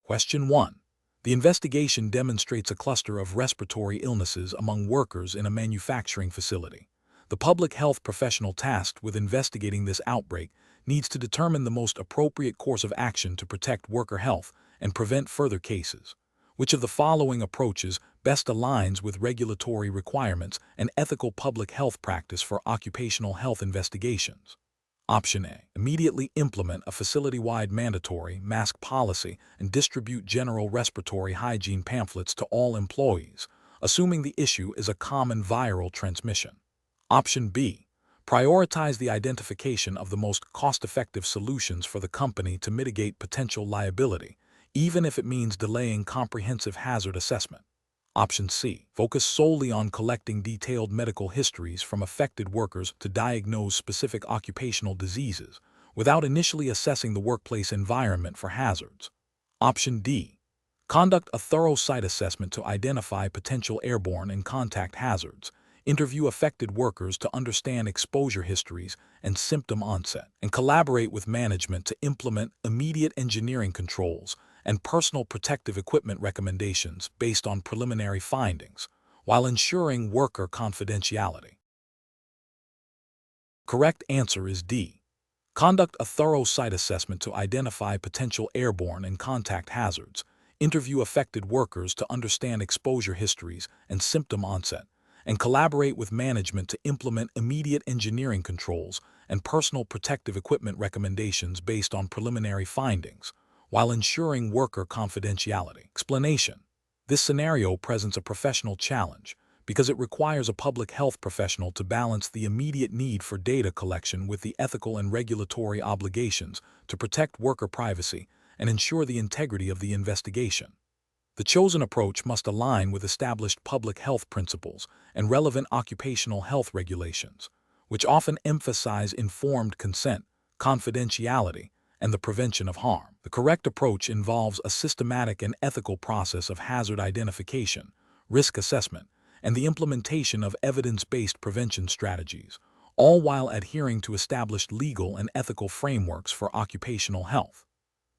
Question 1. The investigation demonstrates a cluster of respiratory illnesses among workers in a manufacturing facility. The public health professional tasked with investigating this outbreak needs to determine the most appropriate course of action to protect worker health and prevent further cases. Which of the following approaches best aligns with regulatory requirements and ethical public health practice for occupational health investigations? Option A. Immediately implement a facility-wide mandatory mask policy and distribute general respiratory hygiene pamphlets to all employees, assuming the issue is a common viral transmission. Option B. Prioritize the identification of the most cost-effective solutions for the company to mitigate potential liability, even if it means delaying comprehensive hazard assessment. Option C. Focus solely on collecting detailed medical histories from affected workers to diagnose specific occupational diseases, without initially assessing the workplace environment for hazards. Option D. Conduct a thorough site assessment to identify potential airborne and contact hazards, interview affected workers to understand exposure histories and symptom onset, and collaborate with management to implement immediate engineering controls and personal protective equipment recommendations based on preliminary findings, while ensuring worker confidentiality. Correct answer is D. Conduct a thorough site assessment to identify potential airborne and contact hazards, interview affected workers to understand exposure histories and symptom onset, and collaborate with management to implement immediate engineering controls and personal protective equipment recommendations based on preliminary findings, while ensuring worker confidentiality. Explanation. This scenario presents a professional challenge because it requires a public health professional to balance the immediate need for data collection with the ethical and regulatory obligations to protect worker privacy and ensure the integrity of the investigation. The chosen approach must align with established public health principles and relevant occupational health regulations, which often emphasize informed consent, confidentiality, and the prevention of harm. The correct approach involves a systematic and ethical process of hazard identification, risk assessment, and the implementation of evidence-based prevention strategies, all while adhering to established legal and ethical frameworks for occupational health.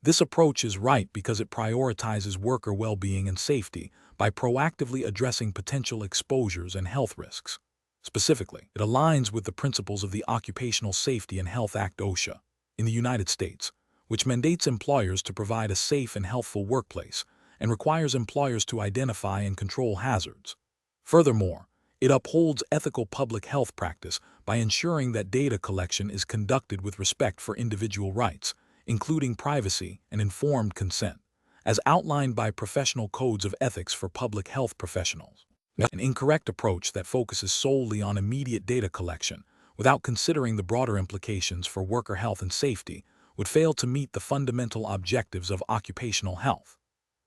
This approach is right because it prioritizes worker well-being and safety by proactively addressing potential exposures and health risks. Specifically, it aligns with the principles of the Occupational Safety and Health Act (OSHA) in the United States, which mandates employers to provide a safe and healthful workplace and requires employers to identify and control hazards. Furthermore, it upholds ethical public health practice by ensuring that data collection is conducted with respect for individual rights, including privacy and informed consent, as outlined by professional codes of ethics for public health professionals. An incorrect approach that focuses solely on immediate data collection without considering the broader implications for worker health and safety would fail to meet the fundamental objectives of occupational health.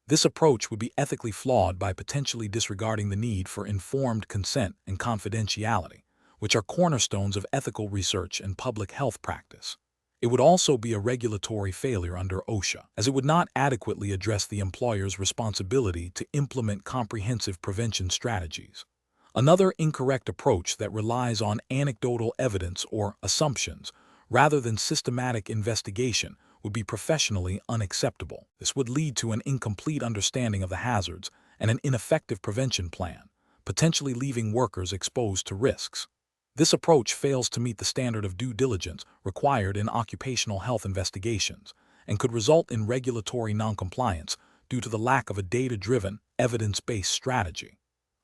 This approach would be ethically flawed by potentially disregarding the need for informed consent and confidentiality, which are cornerstones of ethical research and public health practice. It would also be a regulatory failure under OSHA, as it would not adequately address the employer's responsibility to implement comprehensive prevention strategies. Another incorrect approach that relies on anecdotal evidence or assumptions rather than systematic investigation would be professionally unacceptable. This would lead to an incomplete understanding of the hazards and an ineffective prevention plan, potentially leaving workers exposed to risks. This approach fails to meet the standard of due diligence required in occupational health investigations and could result in regulatory noncompliance due to the lack of a data-driven, evidence-based strategy.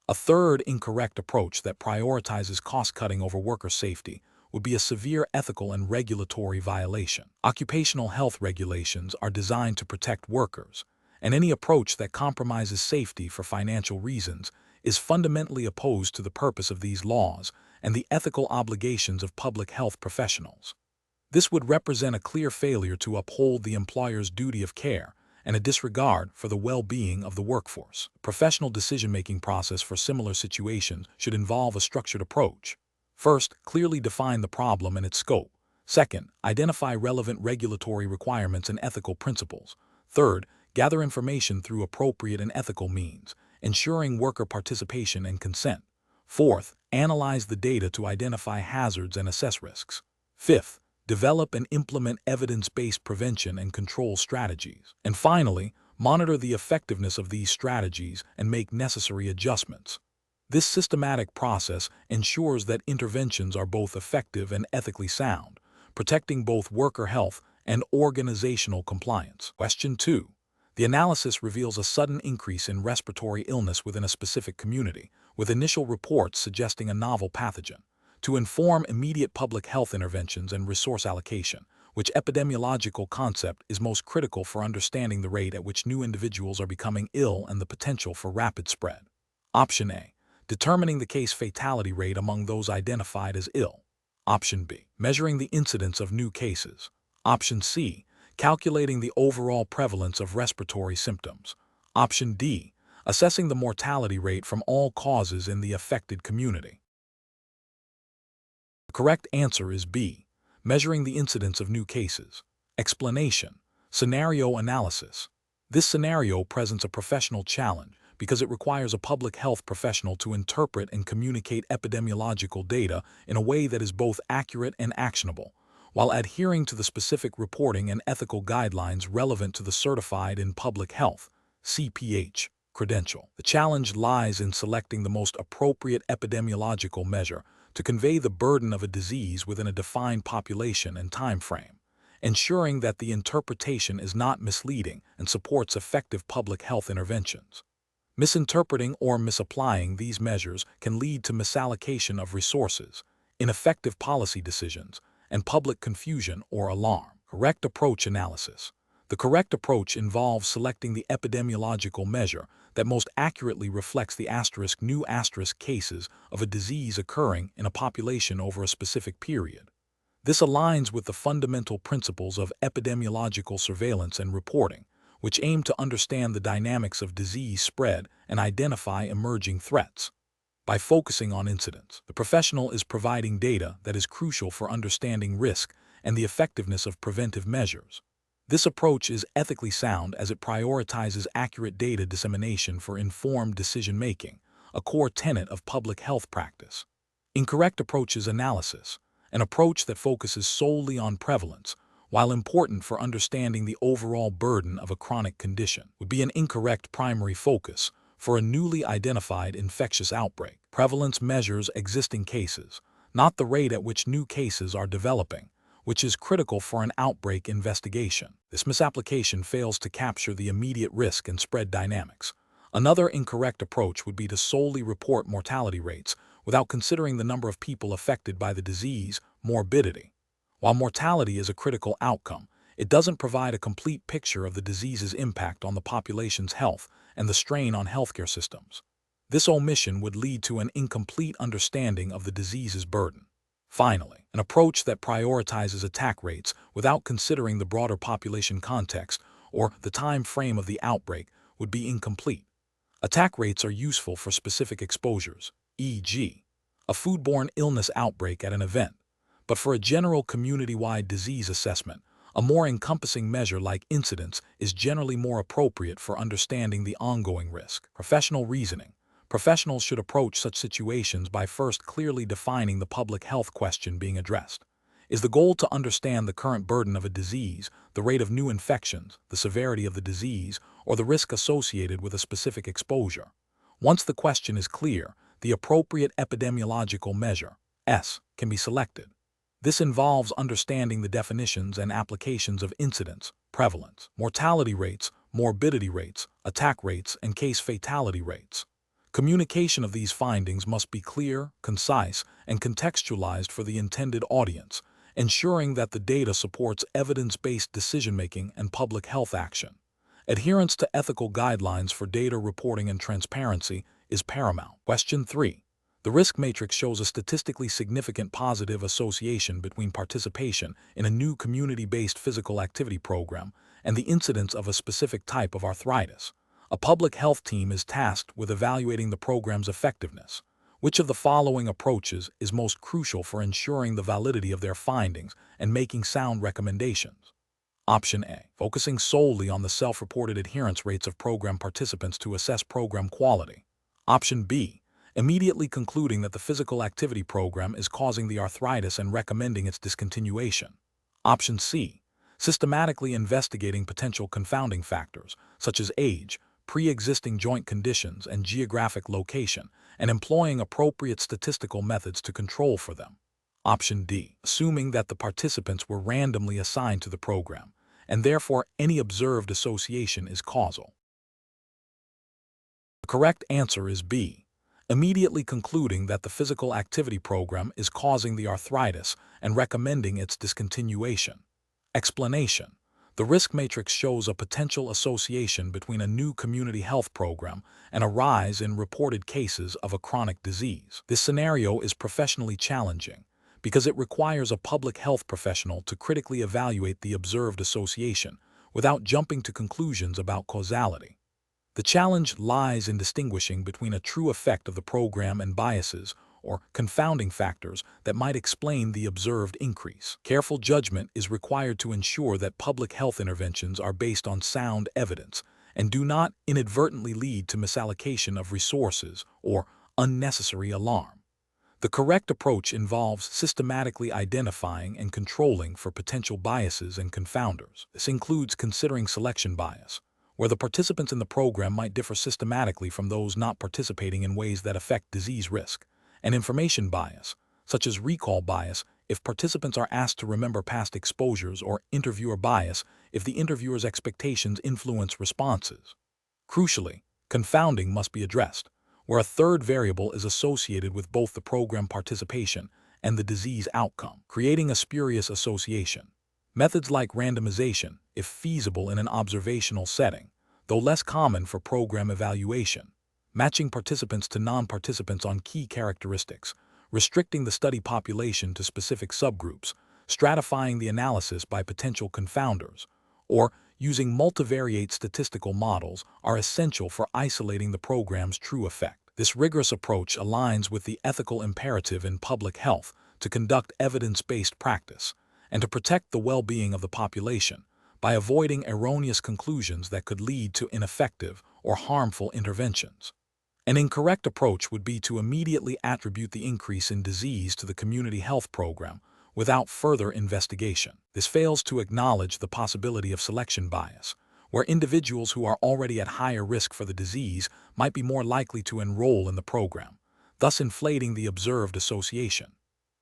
A third incorrect approach that prioritizes cost-cutting over worker safety would be a severe ethical and regulatory violation. Occupational health regulations are designed to protect workers, and any approach that compromises safety for financial reasons is fundamentally opposed to the purpose of these laws and the ethical obligations of public health professionals. This would represent a clear failure to uphold the employer's duty of care and a disregard for the well-being of the workforce. Professional decision-making process for similar situations should involve a structured approach. First, clearly define the problem and its scope. Second, identify relevant regulatory requirements and ethical principles. Third, gather information through appropriate and ethical means, ensuring worker participation and consent. Fourth, analyze the data to identify hazards and assess risks. Fifth, develop and implement evidence-based prevention and control strategies. And finally, monitor the effectiveness of these strategies, and make necessary adjustments. This systematic process ensures that interventions are both effective and ethically sound, protecting both worker health and organizational compliance. Question 2. The analysis reveals a sudden increase in respiratory illness within a specific community, with initial reports suggesting a novel pathogen. To inform immediate public health interventions and resource allocation, which epidemiological concept is most critical for understanding the rate at which new individuals are becoming ill and the potential for rapid spread? Option A. Determining the case fatality rate among those identified as ill. Option B. Measuring the incidence of new cases. Option C. Calculating the overall prevalence of respiratory symptoms. Option D. Assessing the mortality rate from all causes in the affected community. The correct answer is B. Measuring the incidence of new cases. Explanation. Scenario analysis. This scenario presents a professional challenge because it requires a public health professional to interpret and communicate epidemiological data in a way that is both accurate and actionable, while adhering to the specific reporting and ethical guidelines relevant to the Certified in Public Health (CPH) credential. The challenge lies in selecting the most appropriate epidemiological measure to convey the burden of a disease within a defined population and time frame, ensuring that the interpretation is not misleading and supports effective public health interventions. Misinterpreting or misapplying these measures can lead to misallocation of resources, ineffective policy decisions, and public confusion or alarm. Correct approach analysis. The correct approach involves selecting the epidemiological measure that most accurately reflects the new cases of a disease occurring in a population over a specific period. This aligns with the fundamental principles of epidemiological surveillance and reporting, which aim to understand the dynamics of disease spread and identify emerging threats. By focusing on incidents, the professional is providing data that is crucial for understanding risk and the effectiveness of preventive measures. This approach is ethically sound as it prioritizes accurate data dissemination for informed decision-making, a core tenet of public health practice. Incorrect approach is analysis, an approach that focuses solely on prevalence, while important for understanding the overall burden of a chronic condition, would be an incorrect primary focus for a newly identified infectious outbreak. Prevalence measures existing cases, not the rate at which new cases are developing, which is critical for an outbreak investigation. This misapplication fails to capture the immediate risk and spread dynamics. Another incorrect approach would be to solely report mortality rates without considering the number of people affected by the disease, morbidity. While mortality is a critical outcome, it doesn't provide a complete picture of the disease's impact on the population's health and the strain on healthcare systems. This omission would lead to an incomplete understanding of the disease's burden. Finally, an approach that prioritizes attack rates without considering the broader population context or the time frame of the outbreak would be incomplete. Attack rates are useful for specific exposures, e.g., a foodborne illness outbreak at an event, but for a general community-wide disease assessment, a more encompassing measure like incidence is generally more appropriate for understanding the ongoing risk. Professional reasoning. Professionals should approach such situations by first clearly defining the public health question being addressed. Is the goal to understand the current burden of a disease, the rate of new infections, the severity of the disease, or the risk associated with a specific exposure? Once the question is clear, the appropriate epidemiological measure, S, can be selected. This involves understanding the definitions and applications of incidence, prevalence, mortality rates, morbidity rates, attack rates, and case fatality rates. Communication of these findings must be clear, concise, and contextualized for the intended audience, ensuring that the data supports evidence-based decision-making and public health action. Adherence to ethical guidelines for data reporting and transparency is paramount. Question 3. The risk matrix shows a statistically significant positive association between participation in a new community-based physical activity program and the incidence of a specific type of arthritis. A public health team is tasked with evaluating the program's effectiveness. Which of the following approaches is most crucial for ensuring the validity of their findings and making sound recommendations? Option A. Focusing solely on the self-reported adherence rates of program participants to assess program quality. Option B. Immediately concluding that the physical activity program is causing the arthritis and recommending its discontinuation. Option C. systematically investigating potential confounding factors, such as age, pre-existing joint conditions, and geographic location, and employing appropriate statistical methods to control for them. Option D, assuming that the participants were randomly assigned to the program, and therefore any observed association is causal. The correct answer is B, immediately concluding that the physical activity program is causing the arthritis and recommending its discontinuation. Explanation: the risk matrix shows a potential association between a new community health program and a rise in reported cases of a chronic disease. This scenario is professionally challenging because it requires a public health professional to critically evaluate the observed association without jumping to conclusions about causality. The challenge lies in distinguishing between a true effect of the program and biases or confounding factors that might explain the observed increase. Careful judgment is required to ensure that public health interventions are based on sound evidence and do not inadvertently lead to misallocation of resources or unnecessary alarm. The correct approach involves systematically identifying and controlling for potential biases and confounders. This includes considering selection bias, where the participants in the program might differ systematically from those not participating in ways that affect disease risk, and information bias, such as recall bias if participants are asked to remember past exposures, or interviewer bias if the interviewer's expectations influence responses. Crucially, confounding must be addressed, where a third variable is associated with both the program participation and the disease outcome, creating a spurious association. Methods like randomization, if feasible in an observational setting, though less common for program evaluation, matching participants to non-participants on key characteristics, restricting the study population to specific subgroups, stratifying the analysis by potential confounders, or using multivariate statistical models are essential for isolating the program's true effect. This rigorous approach aligns with the ethical imperative in public health to conduct evidence-based practice and to protect the well-being of the population by avoiding erroneous conclusions that could lead to ineffective or harmful interventions. An incorrect approach would be to immediately attribute the increase in disease to the community health program without further investigation. This fails to acknowledge the possibility of selection bias, where individuals who are already at higher risk for the disease might be more likely to enroll in the program, thus inflating the observed association.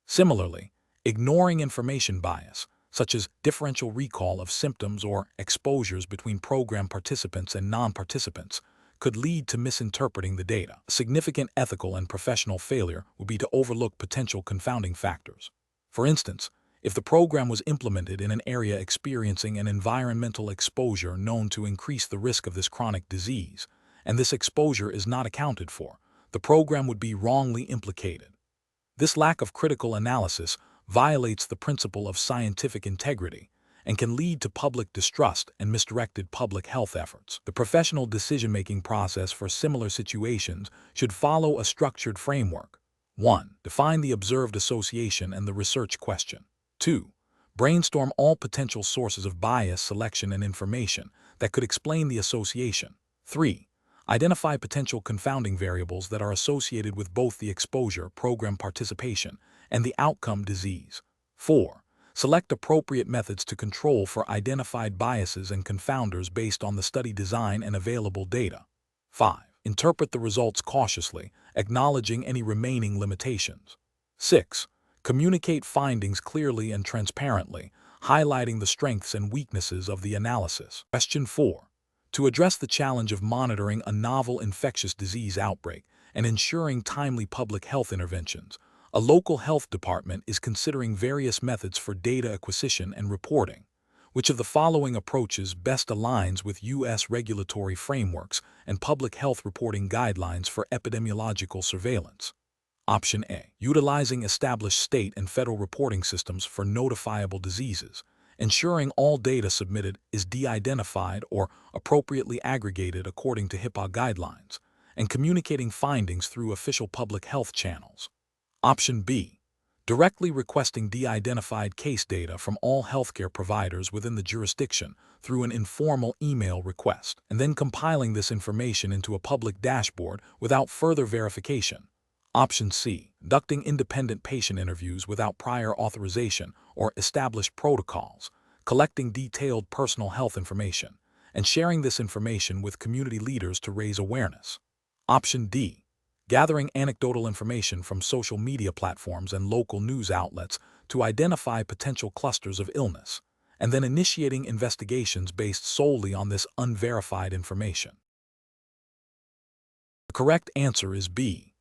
Similarly, ignoring information bias, such as differential recall of symptoms or exposures between program participants and non-participants, could lead to misinterpreting the data. A significant ethical and professional failure would be to overlook potential confounding factors. For instance, if the program was implemented in an area experiencing an environmental exposure known to increase the risk of this chronic disease, and this exposure is not accounted for, the program would be wrongly implicated. This lack of critical analysis violates the principle of scientific integrity and can lead to public distrust and misdirected public health efforts. The professional decision-making process for similar situations should follow a structured framework. 1. Define the observed association and the research question. 2. Brainstorm all potential sources of bias, selection, and information that could explain the association. 3. Identify potential confounding variables that are associated with both the exposure, program participation, and the outcome, disease. 4. Select appropriate methods to control for identified biases and confounders based on the study design and available data. 5. Interpret the results cautiously, acknowledging any remaining limitations. 6. Communicate findings clearly and transparently, highlighting the strengths and weaknesses of the analysis. Question 4. To address the challenge of monitoring a novel infectious disease outbreak and ensuring timely public health interventions, a local health department is considering various methods for data acquisition and reporting. Which of the following approaches best aligns with U.S. regulatory frameworks and public health reporting guidelines for epidemiological surveillance? Option A. Utilizing established state and federal reporting systems for notifiable diseases, ensuring all data submitted is de-identified or appropriately aggregated according to HIPAA guidelines, and communicating findings through official public health channels. Option B. Directly requesting de-identified case data from all healthcare providers within the jurisdiction through an informal email request, and then compiling this information into a public dashboard without further verification. Option C. Conducting independent patient interviews without prior authorization or established protocols, collecting detailed personal health information, and sharing this information with community leaders to raise awareness. Option D. Gathering anecdotal information from social media platforms and local news outlets to identify potential clusters of illness, and then initiating investigations based solely on this unverified information. The correct answer is B.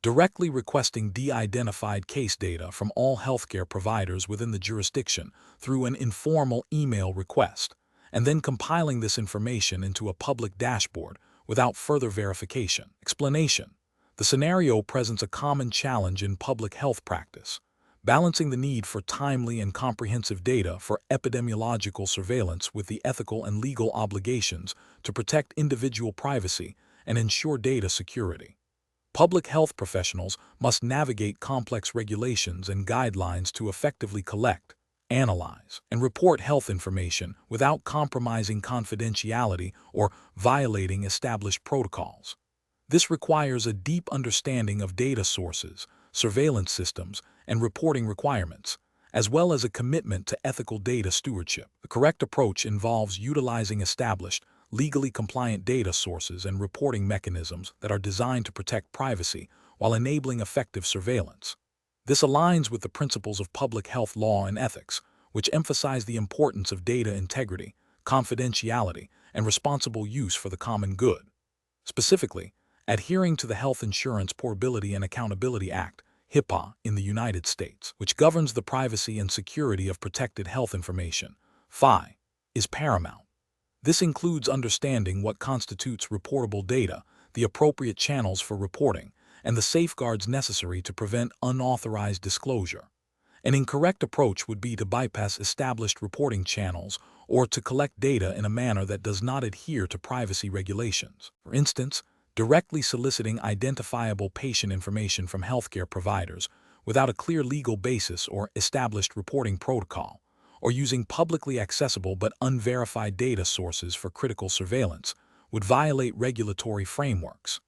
Directly requesting de-identified case data from all healthcare providers within the jurisdiction through an informal email request, and then compiling this information into a public dashboard without further verification. Explanation: the scenario presents a common challenge in public health practice, balancing the need for timely and comprehensive data for epidemiological surveillance with the ethical and legal obligations to protect individual privacy and ensure data security. Public health professionals must navigate complex regulations and guidelines to effectively collect, analyze, and report health information without compromising confidentiality or violating established protocols. This requires a deep understanding of data sources, surveillance systems, and reporting requirements, as well as a commitment to ethical data stewardship. The correct approach involves utilizing established, legally compliant data sources and reporting mechanisms that are designed to protect privacy while enabling effective surveillance. This aligns with the principles of public health law and ethics, which emphasize the importance of data integrity, confidentiality, and responsible use for the common good. Specifically, adhering to the Health Insurance Portability and Accountability Act, HIPAA, in the United States, which governs the privacy and security of protected health information, FI, is paramount. This includes understanding what constitutes reportable data, the appropriate channels for reporting, and the safeguards necessary to prevent unauthorized disclosure. An incorrect approach would be to bypass established reporting channels or to collect data in a manner that does not adhere to privacy regulations. For instance, directly soliciting identifiable patient information from healthcare providers without a clear legal basis or established reporting protocol, or using publicly accessible but unverified data sources for critical surveillance, would violate regulatory frameworks.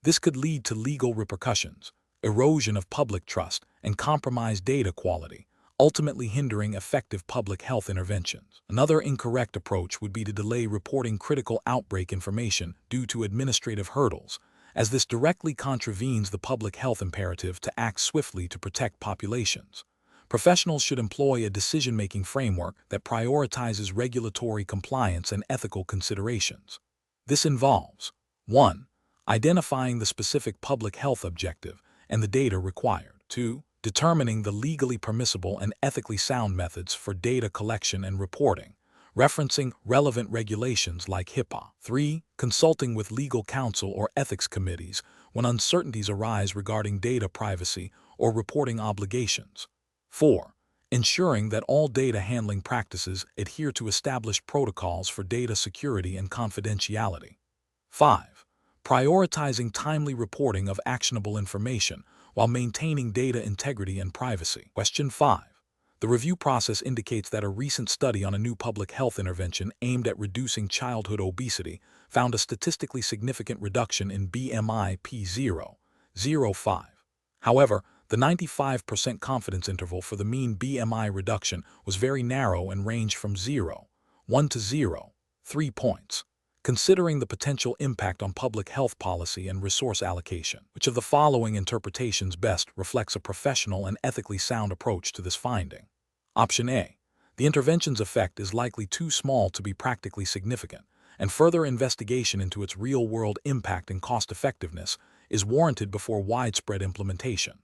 This could lead to legal repercussions, erosion of public trust, and compromised data quality, ultimately hindering effective public health interventions. Another incorrect approach would be to delay reporting critical outbreak information due to administrative hurdles, as this directly contravenes the public health imperative to act swiftly to protect populations. Professionals should employ a decision-making framework that prioritizes regulatory compliance and ethical considerations. This involves 1. Identifying the specific public health objective and the data required. 2. Determining the legally permissible and ethically sound methods for data collection and reporting, referencing relevant regulations like HIPAA. 3. Consulting with legal counsel or ethics committees when uncertainties arise regarding data privacy or reporting obligations. 4. Ensuring that all data handling practices adhere to established protocols for data security and confidentiality. 5. Prioritizing timely reporting of actionable information while maintaining data integrity and privacy. Question 5. The review process indicates that a recent study on a new public health intervention aimed at reducing childhood obesity found a statistically significant reduction in BMI P0.05. However, the 95% confidence interval for the mean BMI reduction was very narrow and ranged from 0.1 to 0.3 points. Considering the potential impact on public health policy and resource allocation, which of the following interpretations best reflects a professional and ethically sound approach to this finding? Option A. The intervention's effect is likely too small to be practically significant, and further investigation into its real-world impact and cost-effectiveness is warranted before widespread implementation.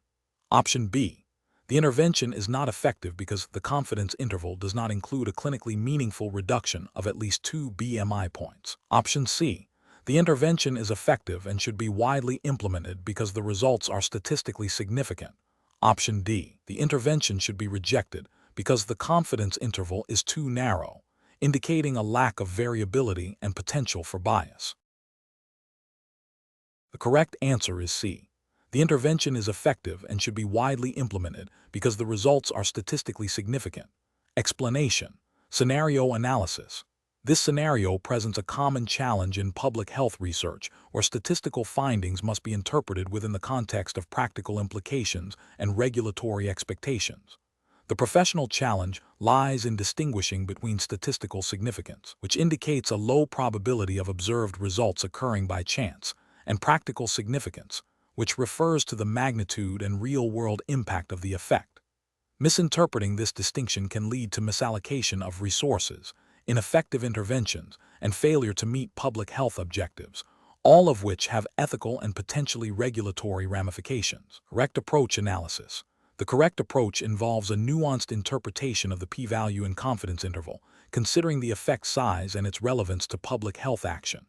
Option B. The intervention is not effective because the confidence interval does not include a clinically meaningful reduction of at least 2 BMI points. Option C. The intervention is effective and should be widely implemented because the results are statistically significant. Option D. The intervention should be rejected because the confidence interval is too narrow, indicating a lack of variability and potential for bias. The correct answer is C. The intervention is effective and should be widely implemented because the results are statistically significant. Explanation: scenario analysis. This scenario presents a common challenge in public health research where statistical findings must be interpreted within the context of practical implications and regulatory expectations. The professional challenge lies in distinguishing between statistical significance, which indicates a low probability of observed results occurring by chance, and practical significance, which refers to the magnitude and real-world impact of the effect. Misinterpreting this distinction can lead to misallocation of resources, ineffective interventions, and failure to meet public health objectives, all of which have ethical and potentially regulatory ramifications. Correct approach analysis. The correct approach involves a nuanced interpretation of the p-value and confidence interval, considering the effect size and its relevance to public health action.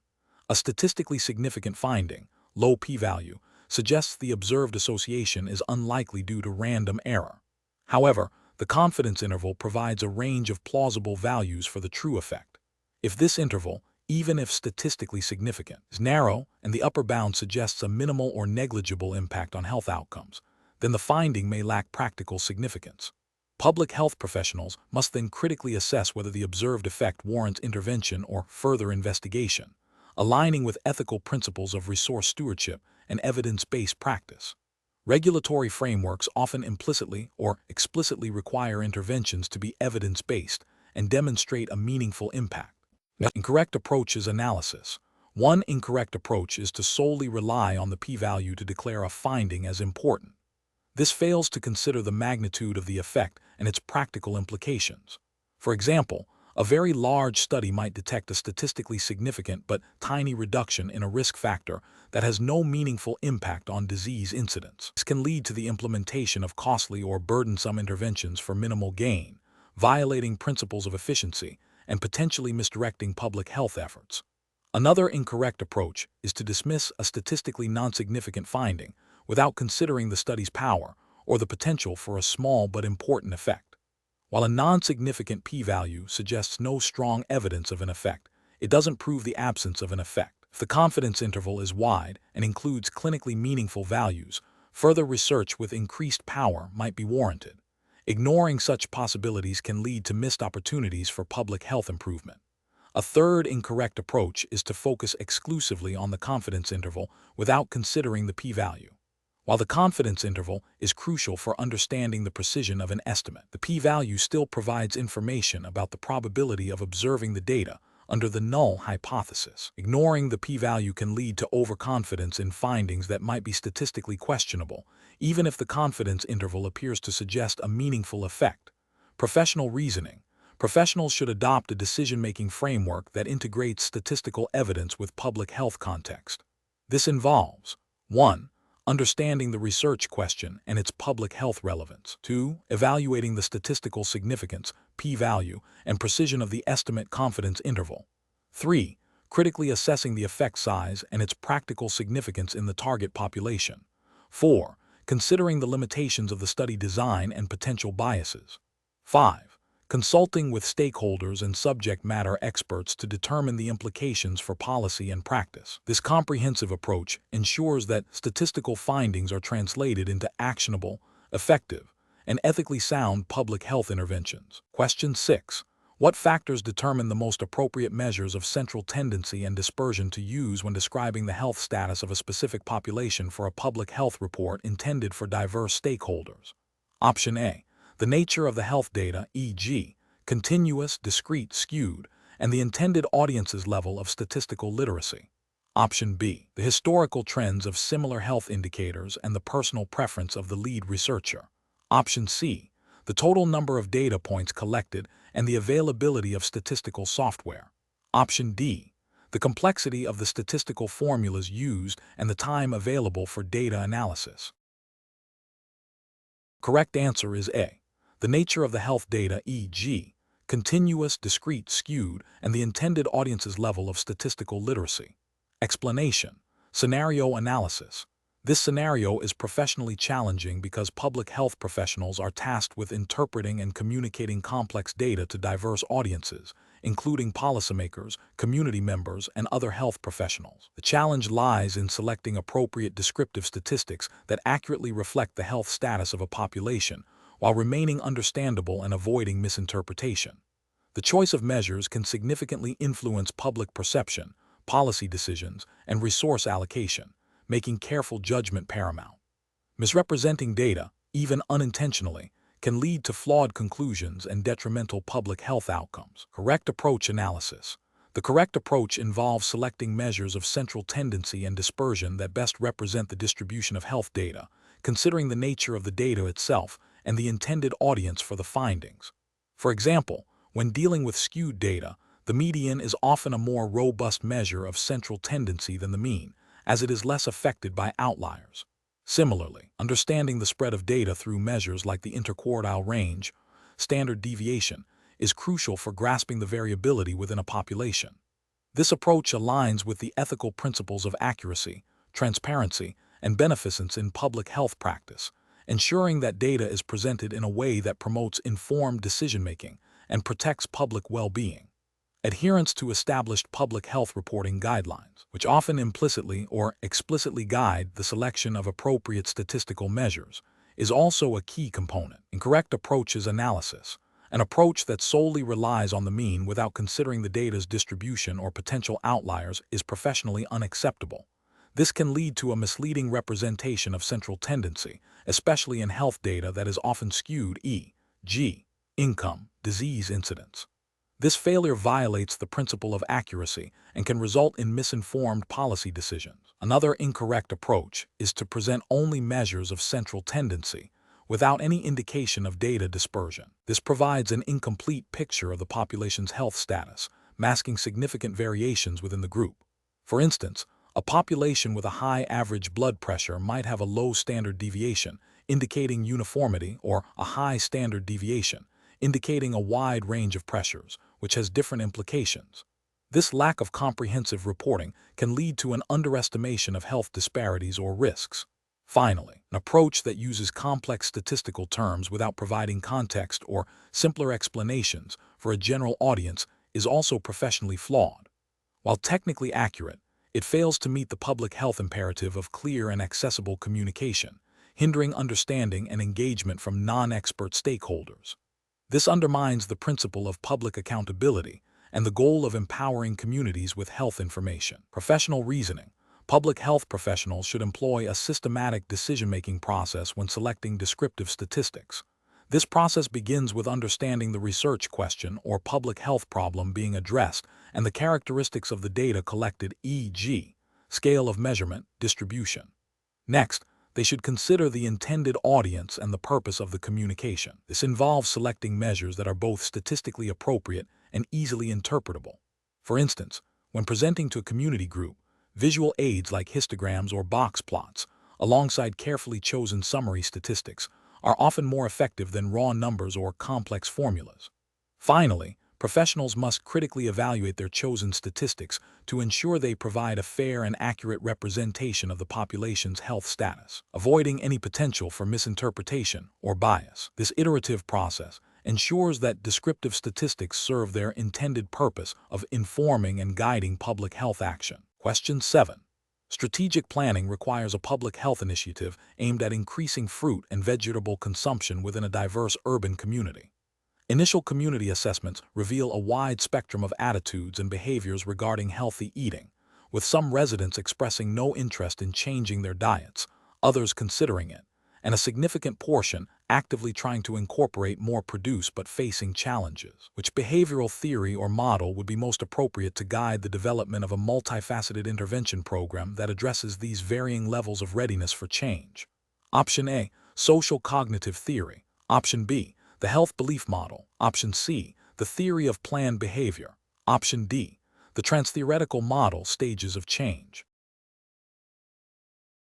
A statistically significant finding, low p-value, suggests the observed association is unlikely due to random error. However, the confidence interval provides a range of plausible values for the true effect. If this interval, even if statistically significant, is narrow and the upper bound suggests a minimal or negligible impact on health outcomes, then the finding may lack practical significance. Public health professionals must then critically assess whether the observed effect warrants intervention or further investigation, aligning with ethical principles of resource stewardship and evidence-based practice. Regulatory frameworks often implicitly or explicitly require interventions to be evidence-based and demonstrate a meaningful impact. Incorrect approaches analysis. One incorrect approach is to solely rely on the p-value to declare a finding as important. This fails to consider the magnitude of the effect and its practical implications. For example, a very large study might detect a statistically significant but tiny reduction in a risk factor that has no meaningful impact on disease incidence. This can lead to the implementation of costly or burdensome interventions for minimal gain, violating principles of efficiency and potentially misdirecting public health efforts. Another incorrect approach is to dismiss a statistically non-significant finding without considering the study's power or the potential for a small but important effect. While a non-significant p-value suggests no strong evidence of an effect, it doesn't prove the absence of an effect. If the confidence interval is wide and includes clinically meaningful values, further research with increased power might be warranted. Ignoring such possibilities can lead to missed opportunities for public health improvement. A third incorrect approach is to focus exclusively on the confidence interval without considering the p-value. While the confidence interval is crucial for understanding the precision of an estimate, the p-value still provides information about the probability of observing the data under the null hypothesis. Ignoring the p-value can lead to overconfidence in findings that might be statistically questionable, even if the confidence interval appears to suggest a meaningful effect. Professional reasoning. Professionals should adopt a decision-making framework that integrates statistical evidence with public health context. This involves 1. Understanding the research question and its public health relevance. 2. Evaluating the statistical significance, p-value, and precision of the estimate confidence interval. 3. Critically assessing the effect size and its practical significance in the target population. 4. Considering the limitations of the study design and potential biases. 5. Consulting with stakeholders and subject matter experts to determine the implications for policy and practice. This comprehensive approach ensures that statistical findings are translated into actionable, effective, and ethically sound public health interventions. Question 6. What factors determine the most appropriate measures of central tendency and dispersion to use when describing the health status of a specific population for a public health report intended for diverse stakeholders? Option A. The nature of the health data, e.g., continuous, discrete, skewed, and the intended audience's level of statistical literacy. Option B. The historical trends of similar health indicators and the personal preference of the lead researcher. Option C. The total number of data points collected and the availability of statistical software. Option D. The complexity of the statistical formulas used and the time available for data analysis. Correct answer is A. The nature of the health data, e.g., continuous, discrete, skewed, and the intended audience's level of statistical literacy. Explanation. Scenario analysis. This scenario is professionally challenging because public health professionals are tasked with interpreting and communicating complex data to diverse audiences, including policymakers, community members, and other health professionals. The challenge lies in selecting appropriate descriptive statistics that accurately reflect the health status of a population, while remaining understandable and avoiding misinterpretation. The choice of measures can significantly influence public perception, policy decisions, and resource allocation, making careful judgment paramount. Misrepresenting data, even unintentionally, can lead to flawed conclusions and detrimental public health outcomes. Correct approach analysis. The correct approach involves selecting measures of central tendency and dispersion that best represent the distribution of health data, considering the nature of the data itself and the intended audience for the findings. For example, when dealing with skewed data, the median is often a more robust measure of central tendency than the mean, as it is less affected by outliers. Similarly, understanding the spread of data through measures like the interquartile range, standard deviation, is crucial for grasping the variability within a population. This approach aligns with the ethical principles of accuracy, transparency, and beneficence in public health practice, ensuring that data is presented in a way that promotes informed decision-making and protects public well-being. Adherence to established public health reporting guidelines, which often implicitly or explicitly guide the selection of appropriate statistical measures, is also a key component. Incorrect approaches analysis. An approach that solely relies on the mean without considering the data's distribution or potential outliers is professionally unacceptable. This can lead to a misleading representation of central tendency, especially in health data that is often skewed, e.g., income, disease incidence. This failure violates the principle of accuracy and can result in misinformed policy decisions. Another incorrect approach is to present only measures of central tendency without any indication of data dispersion. This provides an incomplete picture of the population's health status, masking significant variations within the group. For instance, a population with a high average blood pressure might have a low standard deviation, indicating uniformity, or a high standard deviation, indicating a wide range of pressures, which has different implications. This lack of comprehensive reporting can lead to an underestimation of health disparities or risks. Finally, an approach that uses complex statistical terms without providing context or simpler explanations for a general audience is also professionally flawed. While technically accurate, it fails to meet the public health imperative of clear and accessible communication, hindering understanding and engagement from non-expert stakeholders. This undermines the principle of public accountability and the goal of empowering communities with health information. Professional reasoning. Public health professionals should employ a systematic decision-making process when selecting descriptive statistics. This process begins with understanding the research question or public health problem being addressed and the characteristics of the data collected, e.g., scale of measurement, distribution. Next, they should consider the intended audience and the purpose of the communication. This involves selecting measures that are both statistically appropriate and easily interpretable. For instance, when presenting to a community group, visual aids like histograms or box plots, alongside carefully chosen summary statistics, are often more effective than raw numbers or complex formulas. Finally, professionals must critically evaluate their chosen statistics to ensure they provide a fair and accurate representation of the population's health status, avoiding any potential for misinterpretation or bias. This iterative process ensures that descriptive statistics serve their intended purpose of informing and guiding public health action. Question 7. Strategic planning requires a public health initiative aimed at increasing fruit and vegetable consumption within a diverse urban community. Initial community assessments reveal a wide spectrum of attitudes and behaviors regarding healthy eating, with some residents expressing no interest in changing their diets, others considering it, and a significant portion actively trying to incorporate more produce but facing challenges. Which behavioral theory or model would be most appropriate to guide the development of a multifaceted intervention program that addresses these varying levels of readiness for change? Option A, social cognitive theory. Option B, the health belief model. Option C, the theory of planned behavior. Option D, the transtheoretical model, stages of change.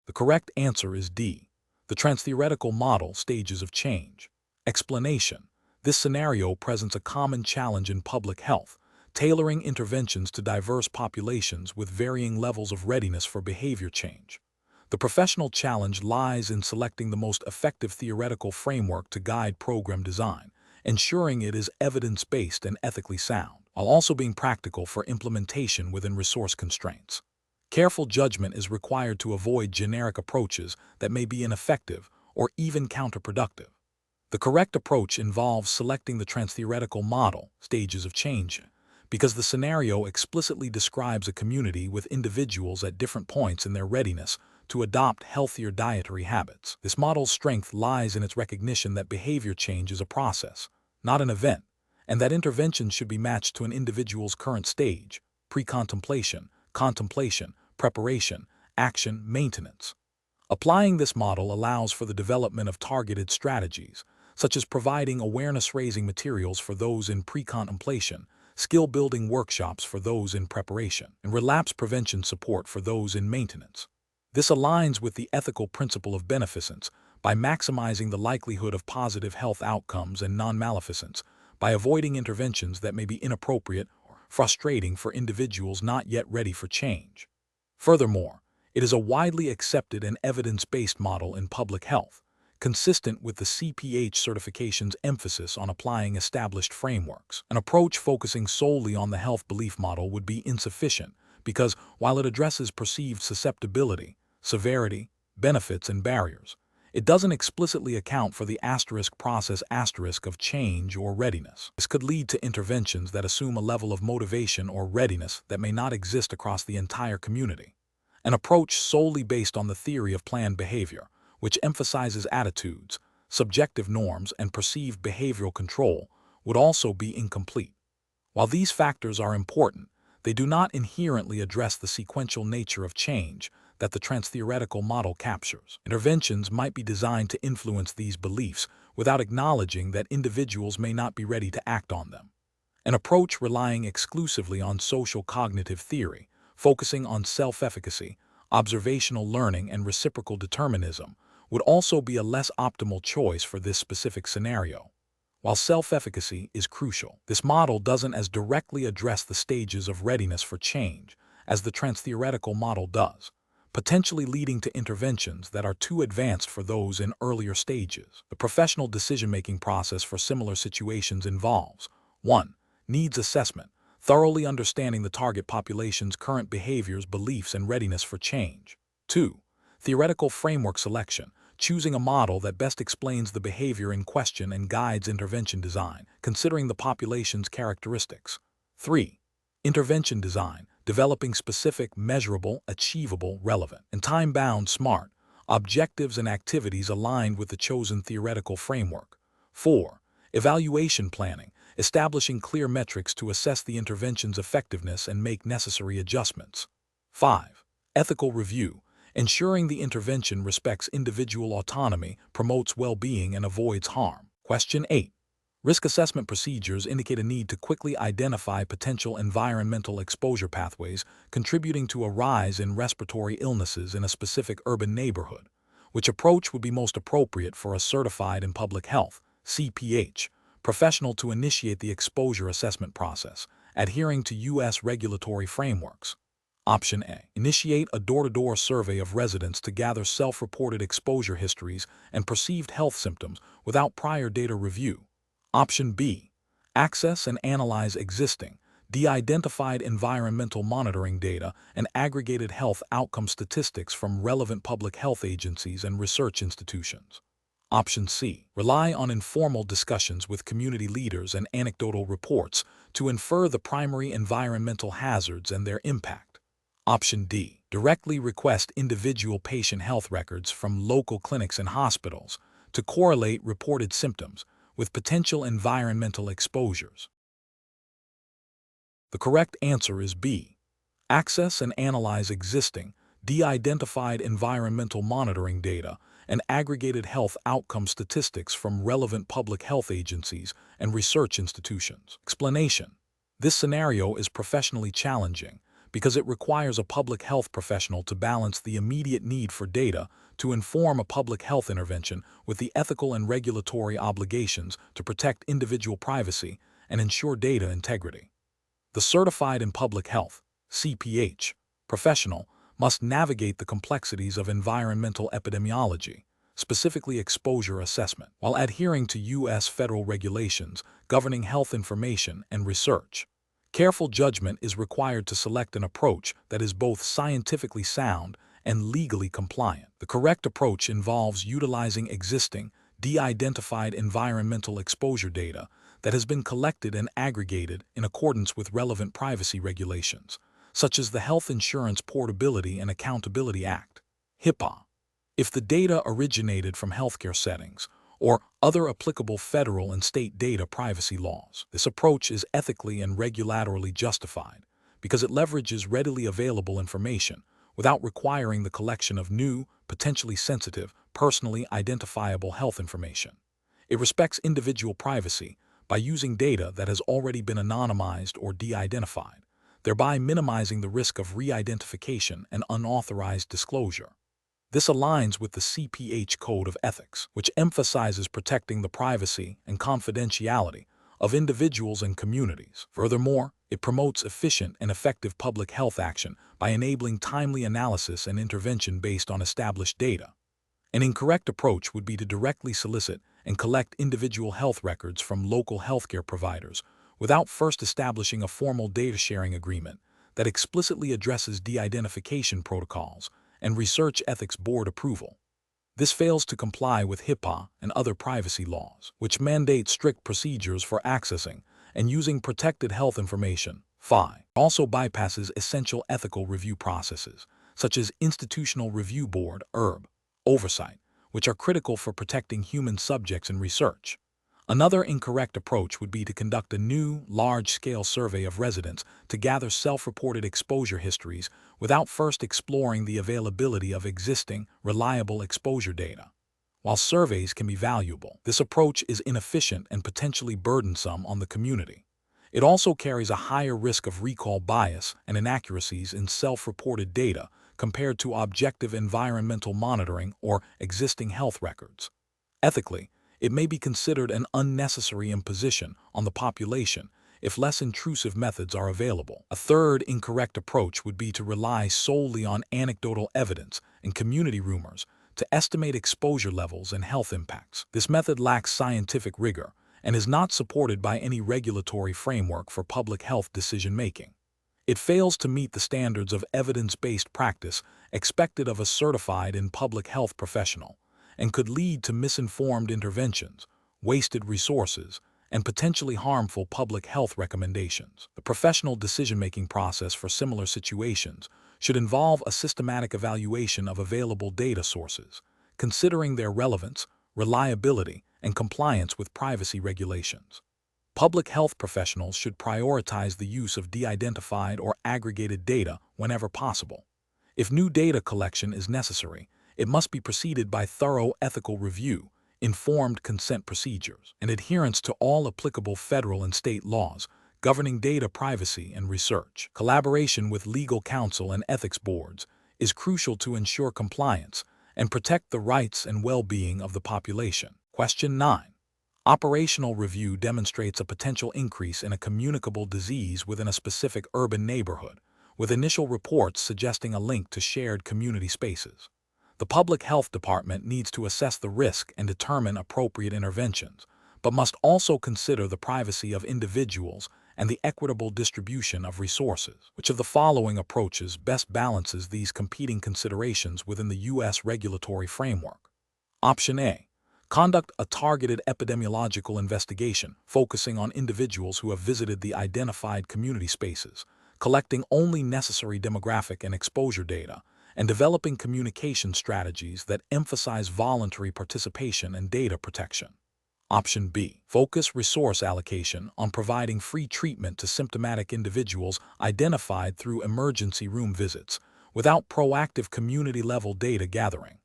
The correct answer is D, the transtheoretical model, stages of change. Explanation. This scenario presents a common challenge in public health, tailoring interventions to diverse populations with varying levels of readiness for behavior change. The professional challenge lies in selecting the most effective theoretical framework to guide program design, ensuring it is evidence-based and ethically sound, while also being practical for implementation within resource constraints. Careful judgment is required to avoid generic approaches that may be ineffective or even counterproductive. The correct approach involves selecting the transtheoretical model, stages of change, because the scenario explicitly describes a community with individuals at different points in their readiness to adopt healthier dietary habits. This model's strength lies in its recognition that behavior change is a process, not an event, and that interventions should be matched to an individual's current stage: pre-contemplation, contemplation, preparation, action, maintenance. Applying this model allows for the development of targeted strategies, such as providing awareness-raising materials for those in pre-contemplation, skill-building workshops for those in preparation, and relapse prevention support for those in maintenance. This aligns with the ethical principle of beneficence by maximizing the likelihood of positive health outcomes and non-maleficence, by avoiding interventions that may be inappropriate or frustrating for individuals not yet ready for change. Furthermore, it is a widely accepted and evidence-based model in public health, consistent with the CPH certification's emphasis on applying established frameworks. An approach focusing solely on the health belief model would be insufficient because, while it addresses perceived susceptibility, severity, benefits, and barriers, it doesn't explicitly account for the asterisk process asterisk of change or readiness. This could lead to interventions that assume a level of motivation or readiness that may not exist across the entire community. An approach solely based on the theory of planned behavior, which emphasizes attitudes, subjective norms, and perceived behavioral control, would also be incomplete. While these factors are important, they do not inherently address the sequential nature of change that the trans-theoretical model captures. Interventions might be designed to influence these beliefs without acknowledging that individuals may not be ready to act on them. An approach relying exclusively on social cognitive theory, focusing on self-efficacy, observational learning, and reciprocal determinism, would also be a less optimal choice for this specific scenario. While self-efficacy is crucial, this model doesn't as directly address the stages of readiness for change as the trans-theoretical model does, potentially leading to interventions that are too advanced for those in earlier stages. The professional decision-making process for similar situations involves 1. Needs assessment, thoroughly understanding the target population's current behaviors, beliefs, and readiness for change. 2. Theoretical framework selection, choosing a model that best explains the behavior in question and guides intervention design, considering the population's characteristics. 3. Intervention design, developing specific, measurable, achievable, relevant, and time-bound, smart objectives and activities aligned with the chosen theoretical framework. 4. Evaluation planning, establishing clear metrics to assess the intervention's effectiveness and make necessary adjustments. 5. Ethical review, ensuring the intervention respects individual autonomy, promotes well-being, and avoids harm. Question 8. Risk assessment procedures indicate a need to quickly identify potential environmental exposure pathways contributing to a rise in respiratory illnesses in a specific urban neighborhood. Which approach would be most appropriate for a certified in public health (CPH) professional to initiate the exposure assessment process, adhering to U.S. regulatory frameworks? Option A. Initiate a door-to-door survey of residents to gather self-reported exposure histories and perceived health symptoms without prior data review. Option B. Access and analyze existing, de-identified environmental monitoring data and aggregated health outcome statistics from relevant public health agencies and research institutions. Option C. Rely on informal discussions with community leaders and anecdotal reports to infer the primary environmental hazards and their impact. Option D. Directly request individual patient health records from local clinics and hospitals to correlate reported symptoms with potential environmental exposures. The correct answer is B. Access and analyze existing, de-identified environmental monitoring data and aggregated health outcome statistics from relevant public health agencies and research institutions. Explanation: this scenario is professionally challenging because it requires a public health professional to balance the immediate need for data to inform a public health intervention with the ethical and regulatory obligations to protect individual privacy and ensure data integrity. The Certified in Public Health (CPH) professional must navigate the complexities of environmental epidemiology, specifically exposure assessment, while adhering to U.S. federal regulations governing health information and research. Careful judgment is required to select an approach that is both scientifically sound and legally compliant. The correct approach involves utilizing existing, de-identified environmental exposure data that has been collected and aggregated in accordance with relevant privacy regulations, such as the Health Insurance Portability and Accountability Act HIPAA. If the data originated from healthcare settings or other applicable federal and state data privacy laws, this approach is ethically and regulatorily justified because it leverages readily available information without requiring the collection of new, potentially sensitive, personally identifiable health information. It respects individual privacy by using data that has already been anonymized or de-identified, thereby minimizing the risk of re-identification and unauthorized disclosure. This aligns with the CPH Code of Ethics, which emphasizes protecting the privacy and confidentiality of individuals and communities. Furthermore, it promotes efficient and effective public health action by enabling timely analysis and intervention based on established data. An incorrect approach would be to directly solicit and collect individual health records from local healthcare providers without first establishing a formal data sharing agreement that explicitly addresses de-identification protocols and Research Ethics Board approval. This fails to comply with HIPAA and other privacy laws, which mandate strict procedures for accessing and using protected health information. FI also bypasses essential ethical review processes, such as Institutional Review Board (IRB) oversight, which are critical for protecting human subjects in research. Another incorrect approach would be to conduct a new, large-scale survey of residents to gather self-reported exposure histories without first exploring the availability of existing, reliable exposure data. While surveys can be valuable, this approach is inefficient and potentially burdensome on the community. It also carries a higher risk of recall bias and inaccuracies in self-reported data compared to objective environmental monitoring or existing health records. Ethically, it may be considered an unnecessary imposition on the population if less intrusive methods are available. A third incorrect approach would be to rely solely on anecdotal evidence and community rumors to estimate exposure levels and health impacts. This method lacks scientific rigor and is not supported by any regulatory framework for public health decision-making. It fails to meet the standards of evidence-based practice expected of a certified and public health professional, and could lead to misinformed interventions, wasted resources, and potentially harmful public health recommendations. The professional decision-making process for similar situations should involve a systematic evaluation of available data sources, considering their relevance, reliability, and compliance with privacy regulations. Public health professionals should prioritize the use of de-identified or aggregated data whenever possible. If new data collection is necessary, it must be preceded by thorough ethical review, informed consent procedures, and adherence to all applicable federal and state laws governing data privacy and research. Collaboration with legal counsel and ethics boards is crucial to ensure compliance and protect the rights and well-being of the population. Question 9. Operational review demonstrates a potential increase in a communicable disease within a specific urban neighborhood, with initial reports suggesting a link to shared community spaces. The Public Health Department needs to assess the risk and determine appropriate interventions, but must also consider the privacy of individuals and the equitable distribution of resources. Which of the following approaches best balances these competing considerations within the U.S. regulatory framework? Option A. Conduct a targeted epidemiological investigation focusing on individuals who have visited the identified community spaces, collecting only necessary demographic and exposure data, and developing communication strategies that emphasize voluntary participation and data protection. Option B. Focus resource allocation on providing free treatment to symptomatic individuals identified through emergency room visits, without proactive community-level data gathering.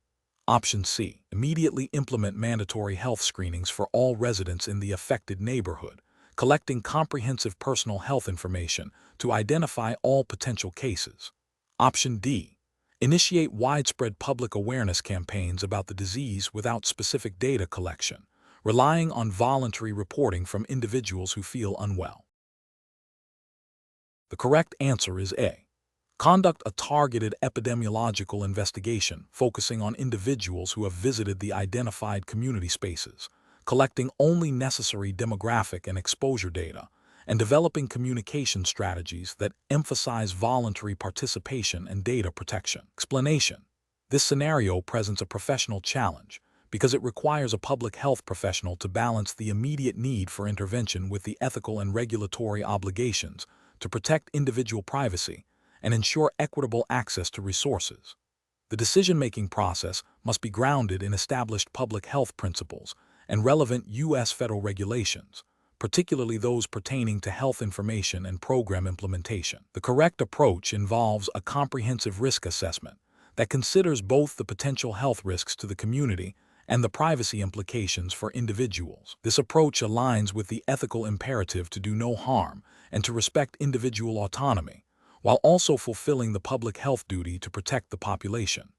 Option C. Immediately implement mandatory health screenings for all residents in the affected neighborhood, collecting comprehensive personal health information to identify all potential cases. Option D. Initiate widespread public awareness campaigns about the disease without specific data collection, relying on voluntary reporting from individuals who feel unwell. The correct answer is A. Conduct a targeted epidemiological investigation focusing on individuals who have visited the identified community spaces, collecting only necessary demographic and exposure data, and developing communication strategies that emphasize voluntary participation and data protection. Explanation. This scenario presents a professional challenge because it requires a public health professional to balance the immediate need for intervention with the ethical and regulatory obligations to protect individual privacy and ensure equitable access to resources. The decision-making process must be grounded in established public health principles and relevant U.S. federal regulations, particularly those pertaining to health information and program implementation. The correct approach involves a comprehensive risk assessment that considers both the potential health risks to the community and the privacy implications for individuals. This approach aligns with the ethical imperative to do no harm and to respect individual autonomy, while also fulfilling the public health duty to protect the population.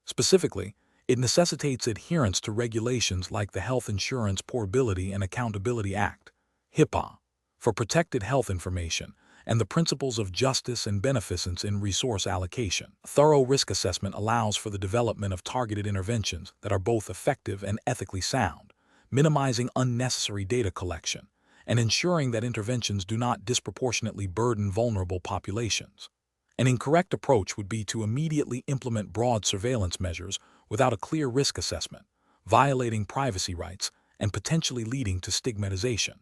Specifically, it necessitates adherence to regulations like the Health Insurance Portability and Accountability Act, HIPAA, for protected health information, and the principles of justice and beneficence in resource allocation. A thorough risk assessment allows for the development of targeted interventions that are both effective and ethically sound, minimizing unnecessary data collection, and ensuring that interventions do not disproportionately burden vulnerable populations. An incorrect approach would be to immediately implement broad surveillance measures without a clear risk assessment, violating privacy rights and potentially leading to stigmatization.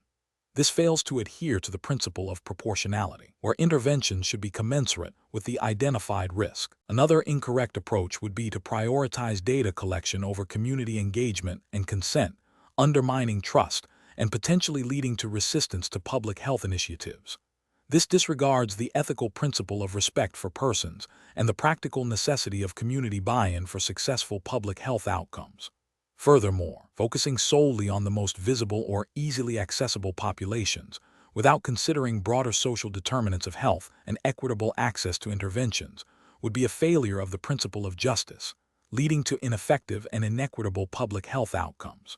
This fails to adhere to the principle of proportionality, where interventions should be commensurate with the identified risk. Another incorrect approach would be to prioritize data collection over community engagement and consent, undermining trust and potentially leading to resistance to public health initiatives. This disregards the ethical principle of respect for persons and the practical necessity of community buy-in for successful public health outcomes. Furthermore, focusing solely on the most visible or easily accessible populations, without considering broader social determinants of health and equitable access to interventions, would be a failure of the principle of justice, leading to ineffective and inequitable public health outcomes.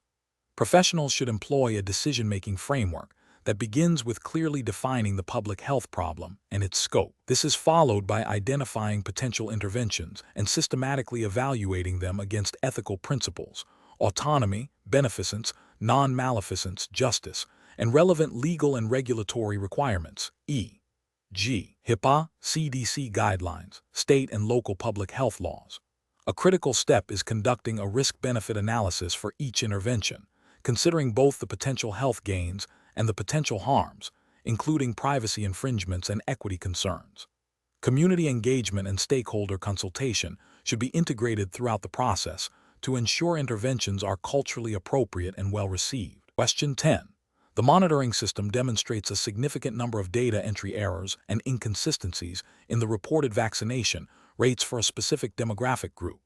Professionals should employ a decision-making framework that begins with clearly defining the public health problem and its scope. This is followed by identifying potential interventions and systematically evaluating them against ethical principles, autonomy, beneficence, non-maleficence, justice, and relevant legal and regulatory requirements, e.g., HIPAA, CDC guidelines, state and local public health laws. A critical step is conducting a risk-benefit analysis for each intervention, considering both the potential health gains and the potential harms, including privacy infringements and equity concerns. Community engagement and stakeholder consultation should be integrated throughout the process to ensure interventions are culturally appropriate and well received. Question 10. The monitoring system demonstrates a significant number of data entry errors and inconsistencies in the reported vaccination rates for a specific demographic group.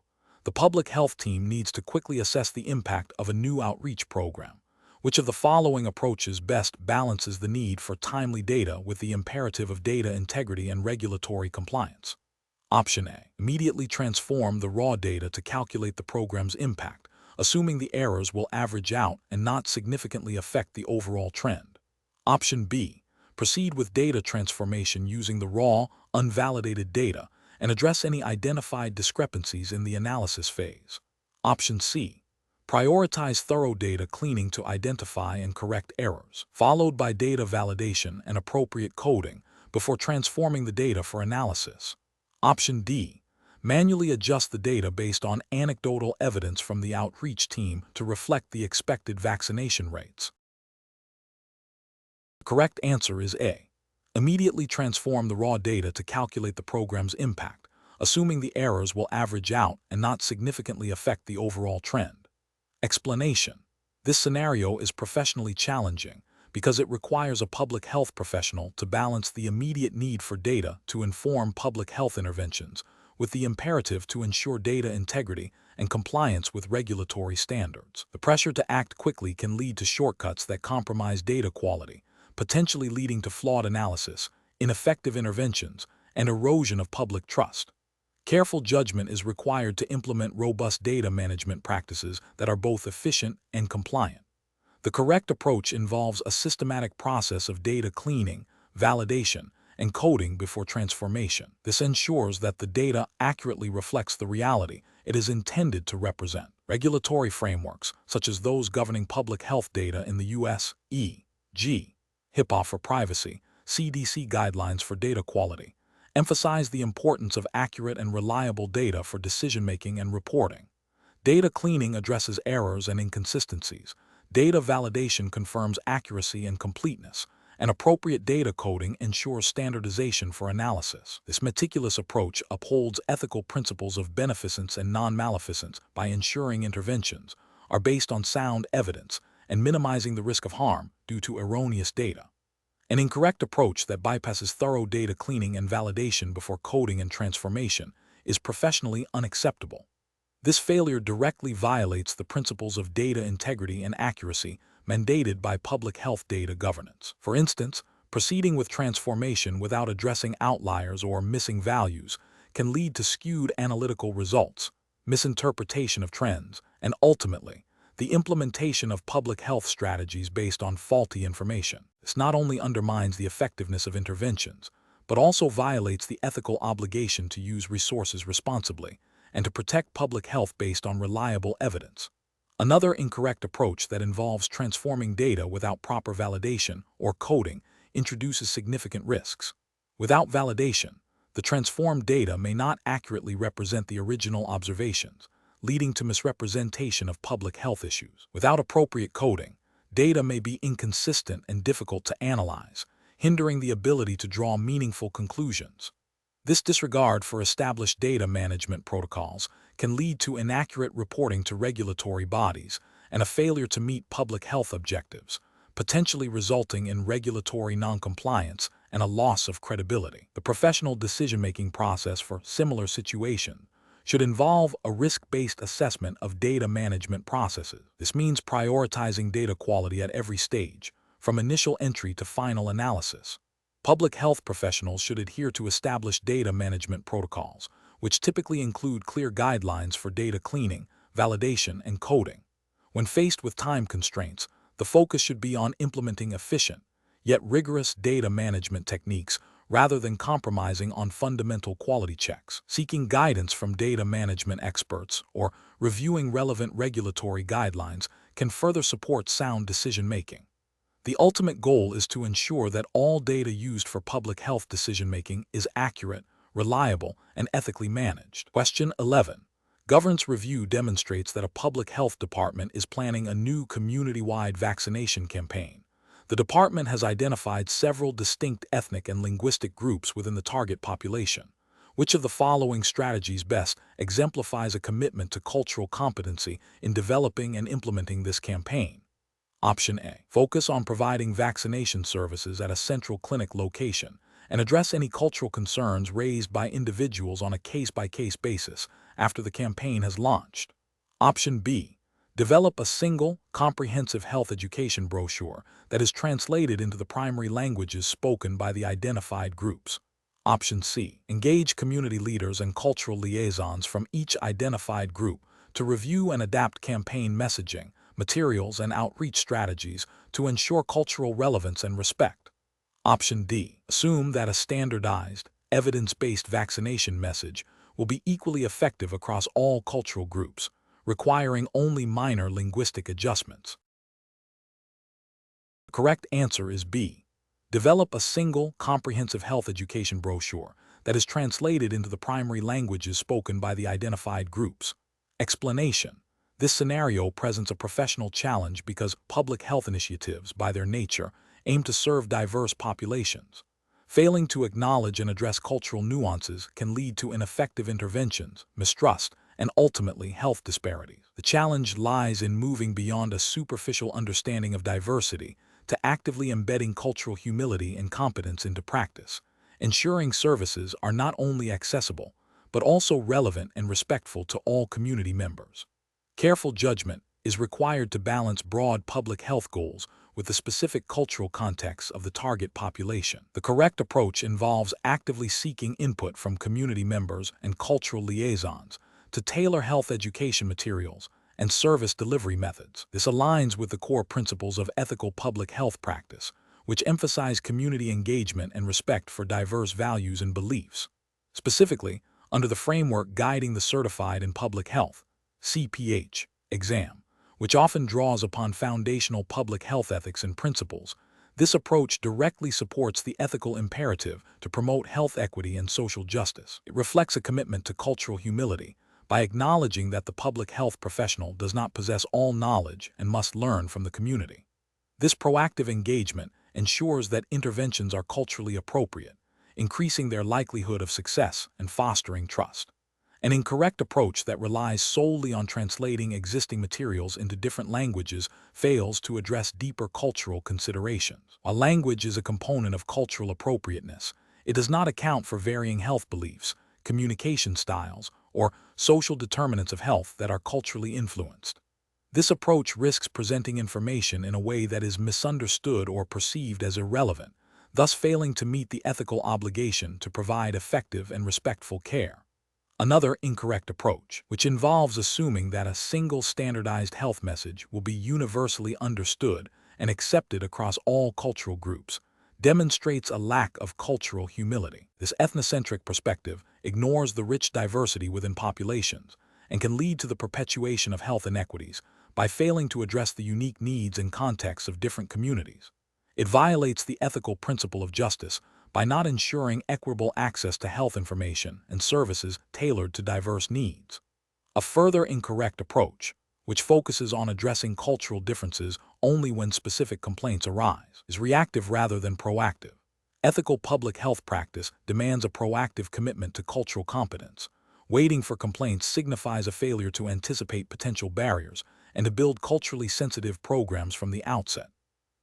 The public health team needs to quickly assess the impact of a new outreach program. Which of the following approaches best balances the need for timely data with the imperative of data integrity and regulatory compliance? Option A. Immediately transform the raw data to calculate the program's impact, assuming the errors will average out and not significantly affect the overall trend. Option B. Proceed with data transformation using the raw, unvalidated data and address any identified discrepancies in the analysis phase. Option C. Prioritize thorough data cleaning to identify and correct errors, followed by data validation and appropriate coding before transforming the data for analysis. Option D. Manually adjust the data based on anecdotal evidence from the outreach team to reflect the expected vaccination rates. The correct answer is A. Immediately transform the raw data to calculate the program's impact, assuming the errors will average out and not significantly affect the overall trend. Explanation. This scenario is professionally challenging because it requires a public health professional to balance the immediate need for data to inform public health interventions with the imperative to ensure data integrity and compliance with regulatory standards. The pressure to act quickly can lead to shortcuts that compromise data quality, potentially leading to flawed analysis, ineffective interventions, and erosion of public trust. Careful judgment is required to implement robust data management practices that are both efficient and compliant. The correct approach involves a systematic process of data cleaning, validation, and coding before transformation. This ensures that the data accurately reflects the reality it is intended to represent. Regulatory frameworks, such as those governing public health data in the U.S., e.g., HIPAA for privacy, CDC guidelines for data quality, emphasize the importance of accurate and reliable data for decision-making and reporting. Data cleaning addresses errors and inconsistencies. Data validation confirms accuracy and completeness, and appropriate data coding ensures standardization for analysis. This meticulous approach upholds ethical principles of beneficence and non-maleficence by ensuring interventions are based on sound evidence and minimizing the risk of harm due to erroneous data. An incorrect approach that bypasses thorough data cleaning and validation before coding and transformation is professionally unacceptable. This failure directly violates the principles of data integrity and accuracy mandated by public health data governance. For instance, proceeding with transformation without addressing outliers or missing values can lead to skewed analytical results, misinterpretation of trends, and ultimately, the implementation of public health strategies based on faulty information. This not only undermines the effectiveness of interventions, but also violates the ethical obligation to use resources responsibly and to protect public health based on reliable evidence. Another incorrect approach that involves transforming data without proper validation or coding introduces significant risks. Without validation, the transformed data may not accurately represent the original observations, leading to misrepresentation of public health issues. Without appropriate coding, data may be inconsistent and difficult to analyze, hindering the ability to draw meaningful conclusions. This disregard for established data management protocols can lead to inaccurate reporting to regulatory bodies and a failure to meet public health objectives, potentially resulting in regulatory noncompliance and a loss of credibility. The professional decision-making process for similar situations should involve a risk-based assessment of data management processes. This means prioritizing data quality at every stage, from initial entry to final analysis. Public health professionals should adhere to established data management protocols, which typically include clear guidelines for data cleaning, validation, and coding. When faced with time constraints, the focus should be on implementing efficient, yet rigorous data management techniques rather than compromising on fundamental quality checks. Seeking guidance from data management experts or reviewing relevant regulatory guidelines can further support sound decision-making. The ultimate goal is to ensure that all data used for public health decision-making is accurate, reliable, and ethically managed. Question 11. Governance review demonstrates that a public health department is planning a new community-wide vaccination campaign. The department has identified several distinct ethnic and linguistic groups within the target population. Which of the following strategies best exemplifies a commitment to cultural competency in developing and implementing this campaign? Option A. Focus on providing vaccination services at a central clinic location and address any cultural concerns raised by individuals on a case-by-case basis after the campaign has launched. Option B. Develop a single, comprehensive health education brochure that is translated into the primary languages spoken by the identified groups. Option C. Engage community leaders and cultural liaisons from each identified group to review and adapt campaign messaging, materials, and outreach strategies to ensure cultural relevance and respect. Option D. Assume that a standardized, evidence-based vaccination message will be equally effective across all cultural groups, requiring only minor linguistic adjustments. The correct answer is B. Develop a single, comprehensive health education brochure that is translated into the primary languages spoken by the identified groups. Explanation. This scenario presents a professional challenge because public health initiatives, by their nature, aim to serve diverse populations. Failing to acknowledge and address cultural nuances can lead to ineffective interventions, mistrust, and ultimately health disparities. The challenge lies in moving beyond a superficial understanding of diversity to actively embedding cultural humility and competence into practice, ensuring services are not only accessible, but also relevant and respectful to all community members. Careful judgment is required to balance broad public health goals with the specific cultural context of the target population. The correct approach involves actively seeking input from community members and cultural liaisons to tailor health education materials and service delivery methods. This aligns with the core principles of ethical public health practice, which emphasize community engagement and respect for diverse values and beliefs. Specifically, under the framework guiding the Certified in Public Health (CPH) exam, which often draws upon foundational public health ethics and principles, this approach directly supports the ethical imperative to promote health equity and social justice. It reflects a commitment to cultural humility by acknowledging that the public health professional does not possess all knowledge and must learn from the community. This proactive engagement ensures that interventions are culturally appropriate, increasing their likelihood of success and fostering trust. An incorrect approach that relies solely on translating existing materials into different languages fails to address deeper cultural considerations. While language is a component of cultural appropriateness, it does not account for varying health beliefs, communication styles, or social determinants of health that are culturally influenced. This approach risks presenting information in a way that is misunderstood or perceived as irrelevant, thus failing to meet the ethical obligation to provide effective and respectful care. Another incorrect approach, which involves assuming that a single standardized health message will be universally understood and accepted across all cultural groups, demonstrates a lack of cultural humility. This ethnocentric perspective ignores the rich diversity within populations and can lead to the perpetuation of health inequities by failing to address the unique needs and contexts of different communities. It violates the ethical principle of justice by not ensuring equitable access to health information and services tailored to diverse needs. A further incorrect approach, which focuses on addressing cultural differences only when specific complaints arise, is reactive rather than proactive. Ethical public health practice demands a proactive commitment to cultural competence. Waiting for complaints signifies a failure to anticipate potential barriers and to build culturally sensitive programs from the outset.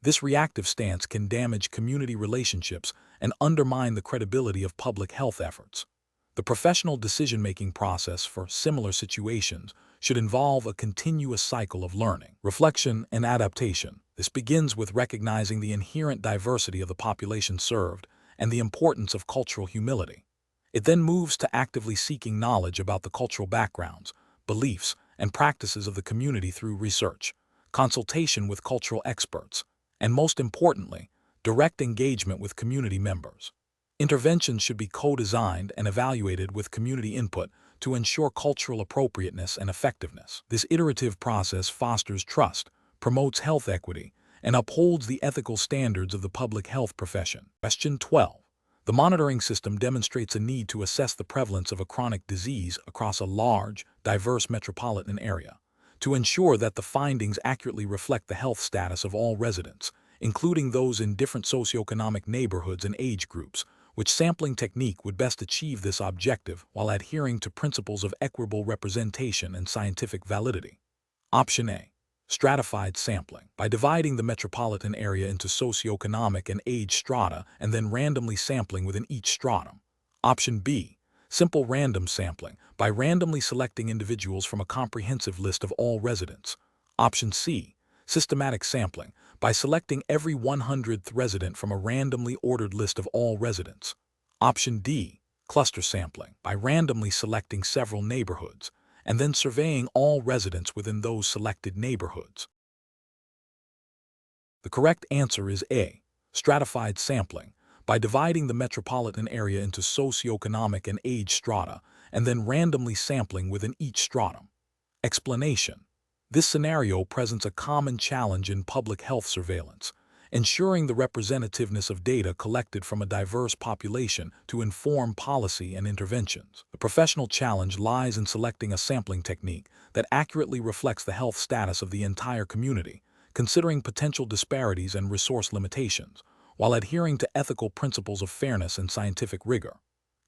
This reactive stance can damage community relationships and undermine the credibility of public health efforts. The professional decision-making process for similar situations should involve a continuous cycle of learning, reflection, and adaptation. This begins with recognizing the inherent diversity of the population served and the importance of cultural humility. It then moves to actively seeking knowledge about the cultural backgrounds, beliefs, and practices of the community through research, consultation with cultural experts, and most importantly, direct engagement with community members. Interventions should be co-designed and evaluated with community input to ensure cultural appropriateness and effectiveness. This iterative process fosters trust, promotes health equity, and upholds the ethical standards of the public health profession. Question 12. The monitoring system demonstrates a need to assess the prevalence of a chronic disease across a large, diverse metropolitan area, to ensure that the findings accurately reflect the health status of all residents, including those in different socioeconomic neighborhoods and age groups. Which sampling technique would best achieve this objective while adhering to principles of equitable representation and scientific validity? Option A. Stratified sampling. By dividing the metropolitan area into socioeconomic and age strata and then randomly sampling within each stratum. Option B. Simple random sampling. By randomly selecting individuals from a comprehensive list of all residents. Option C. Systematic sampling. By selecting every 100th resident from a randomly ordered list of all residents. Option D. Cluster sampling. By randomly selecting several neighborhoods and then surveying all residents within those selected neighborhoods. The correct answer is A. Stratified sampling. By dividing the metropolitan area into socioeconomic and age strata and then randomly sampling within each stratum. Explanation. This scenario presents a common challenge in public health surveillance, ensuring the representativeness of data collected from a diverse population to inform policy and interventions. The professional challenge lies in selecting a sampling technique that accurately reflects the health status of the entire community, considering potential disparities and resource limitations, while adhering to ethical principles of fairness and scientific rigor.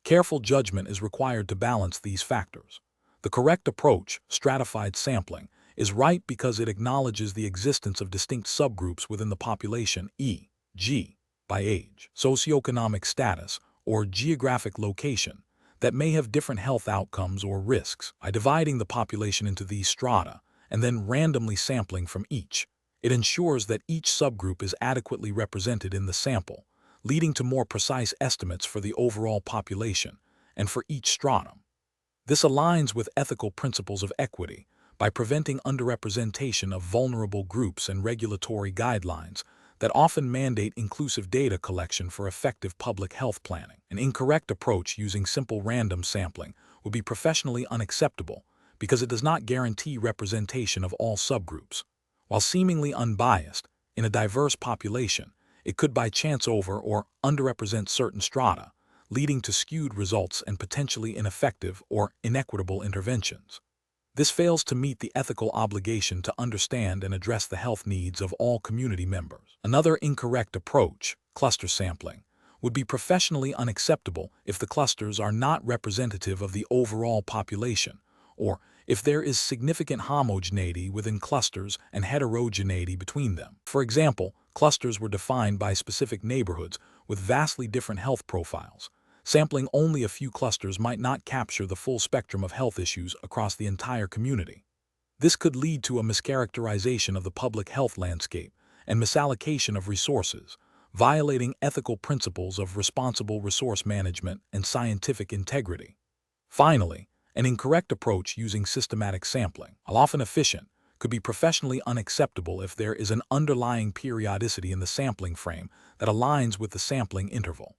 Careful judgment is required to balance these factors. The correct approach, stratified sampling, is right because it acknowledges the existence of distinct subgroups within the population, e.g., by age, socioeconomic status, or geographic location, that may have different health outcomes or risks. By dividing the population into these strata and then randomly sampling from each, it ensures that each subgroup is adequately represented in the sample, leading to more precise estimates for the overall population and for each stratum. This aligns with ethical principles of equity by preventing underrepresentation of vulnerable groups and regulatory guidelines that often mandate inclusive data collection for effective public health planning. An incorrect approach using simple random sampling would be professionally unacceptable because it does not guarantee representation of all subgroups. While seemingly unbiased, in a diverse population, it could by chance over or underrepresent certain strata, leading to skewed results and potentially ineffective or inequitable interventions. This fails to meet the ethical obligation to understand and address the health needs of all community members. Another incorrect approach, cluster sampling, would be professionally unacceptable if the clusters are not representative of the overall population, or if there is significant homogeneity within clusters and heterogeneity between them. For example, clusters were defined by specific neighborhoods with vastly different health profiles. Sampling only a few clusters might not capture the full spectrum of health issues across the entire community. This could lead to a mischaracterization of the public health landscape and misallocation of resources, violating ethical principles of responsible resource management and scientific integrity. Finally, an incorrect approach using systematic sampling, while often efficient, could be professionally unacceptable if there is an underlying periodicity in the sampling frame that aligns with the sampling interval.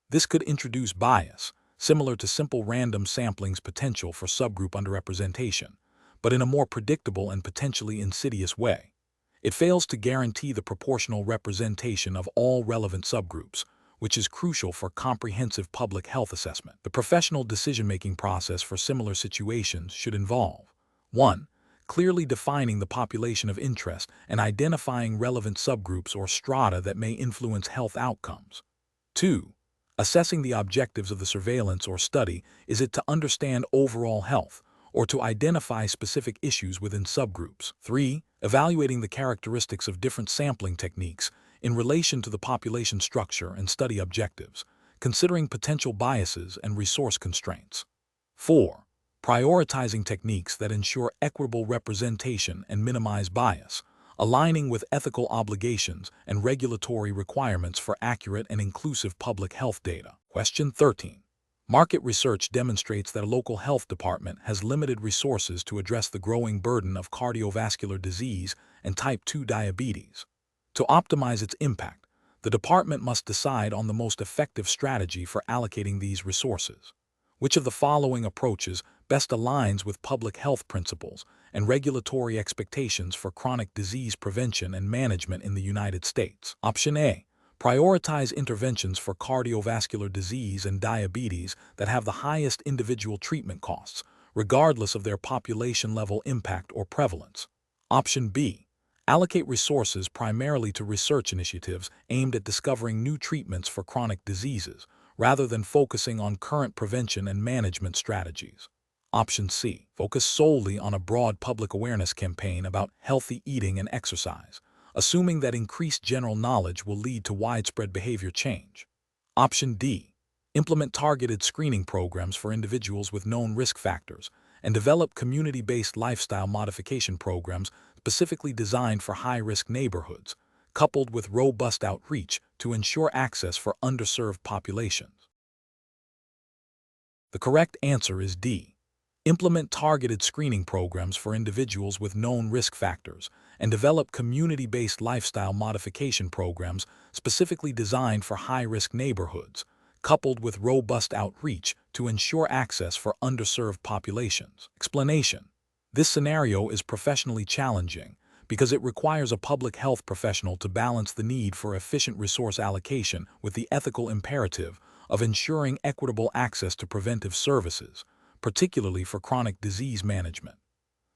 This could introduce bias, similar to simple random sampling's potential for subgroup underrepresentation, but in a more predictable and potentially insidious way. It fails to guarantee the proportional representation of all relevant subgroups, which is crucial for comprehensive public health assessment. The professional decision-making process for similar situations should involve 1. Clearly defining the population of interest and identifying relevant subgroups or strata that may influence health outcomes. 2. Assessing the objectives of the surveillance or study. Is it to understand overall health or to identify specific issues within subgroups? 3. Evaluating the characteristics of different sampling techniques in relation to the population structure and study objectives, considering potential biases and resource constraints. 4. Prioritizing techniques that ensure equitable representation and minimize bias, aligning with ethical obligations and regulatory requirements for accurate and inclusive public health data. Question 13. Market research demonstrates that a local health department has limited resources to address the growing burden of cardiovascular disease and type 2 diabetes. To optimize its impact, the department must decide on the most effective strategy for allocating these resources. Which of the following approaches best aligns with public health principles and regulatory expectations for chronic disease prevention and management in the United States? Option A. Prioritize interventions for cardiovascular disease and diabetes that have the highest individual treatment costs, regardless of their population-level impact or prevalence. Option B. Allocate resources primarily to research initiatives aimed at discovering new treatments for chronic diseases, rather than focusing on current prevention and management strategies. Option C. Focus solely on a broad public awareness campaign about healthy eating and exercise, assuming that increased general knowledge will lead to widespread behavior change. Option D. Implement targeted screening programs for individuals with known risk factors and develop community-based lifestyle modification programs specifically designed for high-risk neighborhoods, coupled with robust outreach to ensure access for underserved populations. The correct answer is D. Implement targeted screening programs for individuals with known risk factors and develop community-based lifestyle modification programs specifically designed for high-risk neighborhoods, coupled with robust outreach to ensure access for underserved populations. Explanation: this scenario is professionally challenging because it requires a public health professional to balance the need for efficient resource allocation with the ethical imperative of ensuring equitable access to preventive services, particularly for chronic disease management.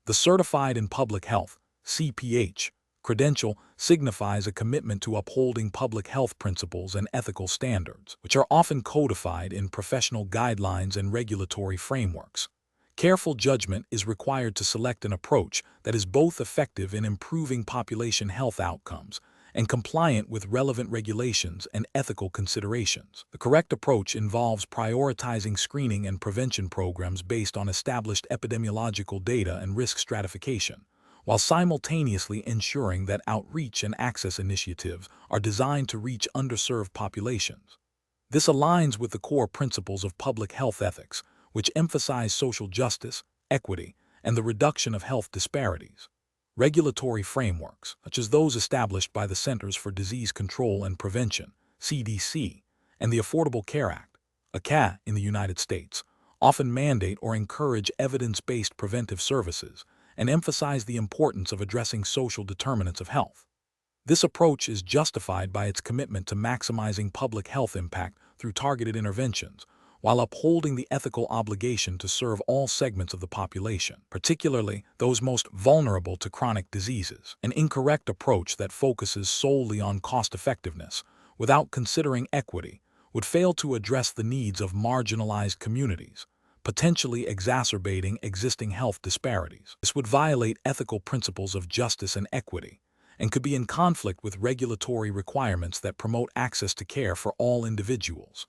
The Certified in Public Health (CPH) credential signifies a commitment to upholding public health principles and ethical standards, which are often codified in professional guidelines and regulatory frameworks. Careful judgment is required to select an approach that is both effective in improving population health outcomes and compliant with relevant regulations and ethical considerations. The correct approach involves prioritizing screening and prevention programs based on established epidemiological data and risk stratification, while simultaneously ensuring that outreach and access initiatives are designed to reach underserved populations. This aligns with the core principles of public health ethics, which emphasize social justice, equity, and the reduction of health disparities. Regulatory frameworks, such as those established by the Centers for Disease Control and Prevention (CDC) and the Affordable Care Act (ACA) in the United States, often mandate or encourage evidence-based preventive services and emphasize the importance of addressing social determinants of health. This approach is justified by its commitment to maximizing public health impact through targeted interventions, while upholding the ethical obligation to serve all segments of the population, particularly those most vulnerable to chronic diseases. An incorrect approach that focuses solely on cost-effectiveness, without considering equity, would fail to address the needs of marginalized communities, potentially exacerbating existing health disparities. This would violate ethical principles of justice and equity, and could be in conflict with regulatory requirements that promote access to care for all individuals.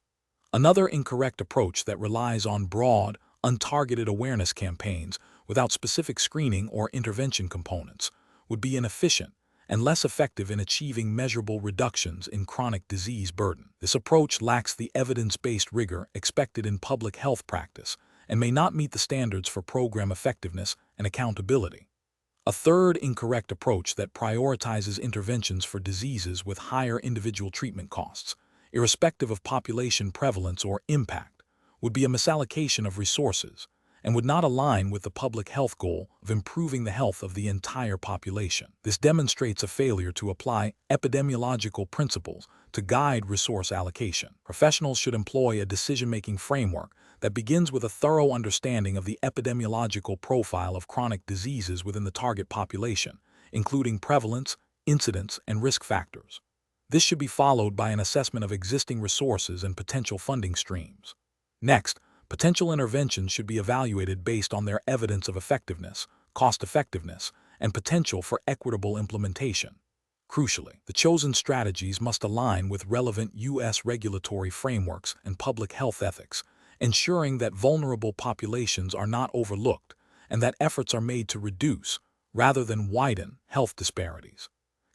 Another incorrect approach that relies on broad, untargeted awareness campaigns without specific screening or intervention components would be inefficient and less effective in achieving measurable reductions in chronic disease burden. This approach lacks the evidence-based rigor expected in public health practice and may not meet the standards for program effectiveness and accountability. A third incorrect approach that prioritizes interventions for diseases with higher individual treatment costs, irrespective of population prevalence or impact, would be a misallocation of resources and would not align with the public health goal of improving the health of the entire population. This demonstrates a failure to apply epidemiological principles to guide resource allocation. Professionals should employ a decision-making framework that begins with a thorough understanding of the epidemiological profile of chronic diseases within the target population, including prevalence, incidence, and risk factors. This should be followed by an assessment of existing resources and potential funding streams. Next, potential interventions should be evaluated based on their evidence of effectiveness, cost-effectiveness, and potential for equitable implementation. Crucially, the chosen strategies must align with relevant U.S. regulatory frameworks and public health ethics, ensuring that vulnerable populations are not overlooked and that efforts are made to reduce, rather than widen, health disparities.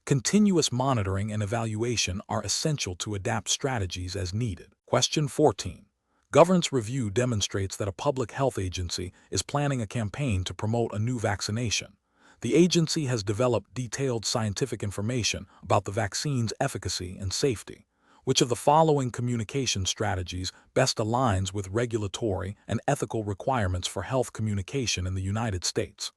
Continuous monitoring and evaluation are essential to adapt strategies as needed. Question 14. Governance review demonstrates that a public health agency is planning a campaign to promote a new vaccination. The agency has developed detailed scientific information about the vaccine's efficacy and safety. Which of the following communication strategies best aligns with regulatory and ethical requirements for health communication in the United States?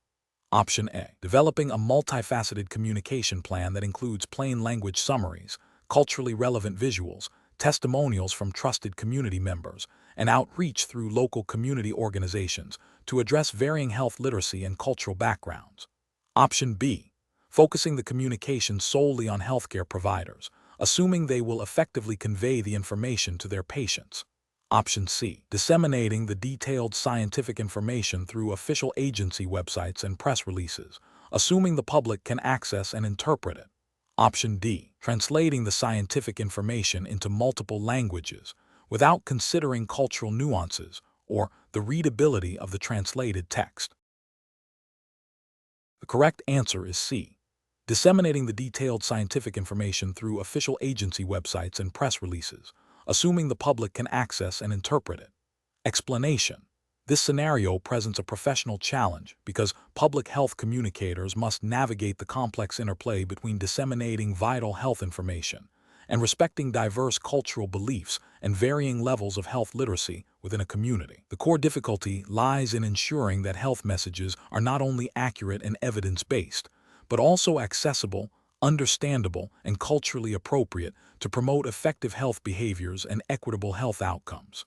Option A. Developing a multifaceted communication plan that includes plain language summaries, culturally relevant visuals, testimonials from trusted community members, and outreach through local community organizations to address varying health literacy and cultural backgrounds. Option B. Focusing the communication solely on healthcare providers, assuming they will effectively convey the information to their patients. Option C. Disseminating the detailed scientific information through official agency websites and press releases, assuming the public can access and interpret it. Option D. Translating the scientific information into multiple languages without considering cultural nuances or the readability of the translated text. The correct answer is C. Disseminating the detailed scientific information through official agency websites and press releases, assuming the public can access and interpret it. Explanation. This scenario presents a professional challenge because public health communicators must navigate the complex interplay between disseminating vital health information and respecting diverse cultural beliefs and varying levels of health literacy within a community. The core difficulty lies in ensuring that health messages are not only accurate and evidence-based, but also accessible, understandable, and culturally appropriate to promote effective health behaviors and equitable health outcomes.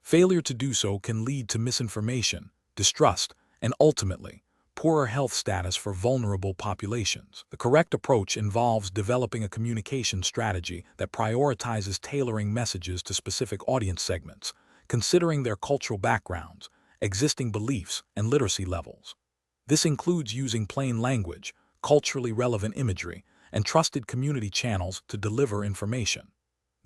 Failure to do so can lead to misinformation, distrust, and ultimately, poorer health status for vulnerable populations. The correct approach involves developing a communication strategy that prioritizes tailoring messages to specific audience segments, considering their cultural backgrounds, existing beliefs, and literacy levels. This includes using plain language, culturally relevant imagery, and trusted community channels to deliver information.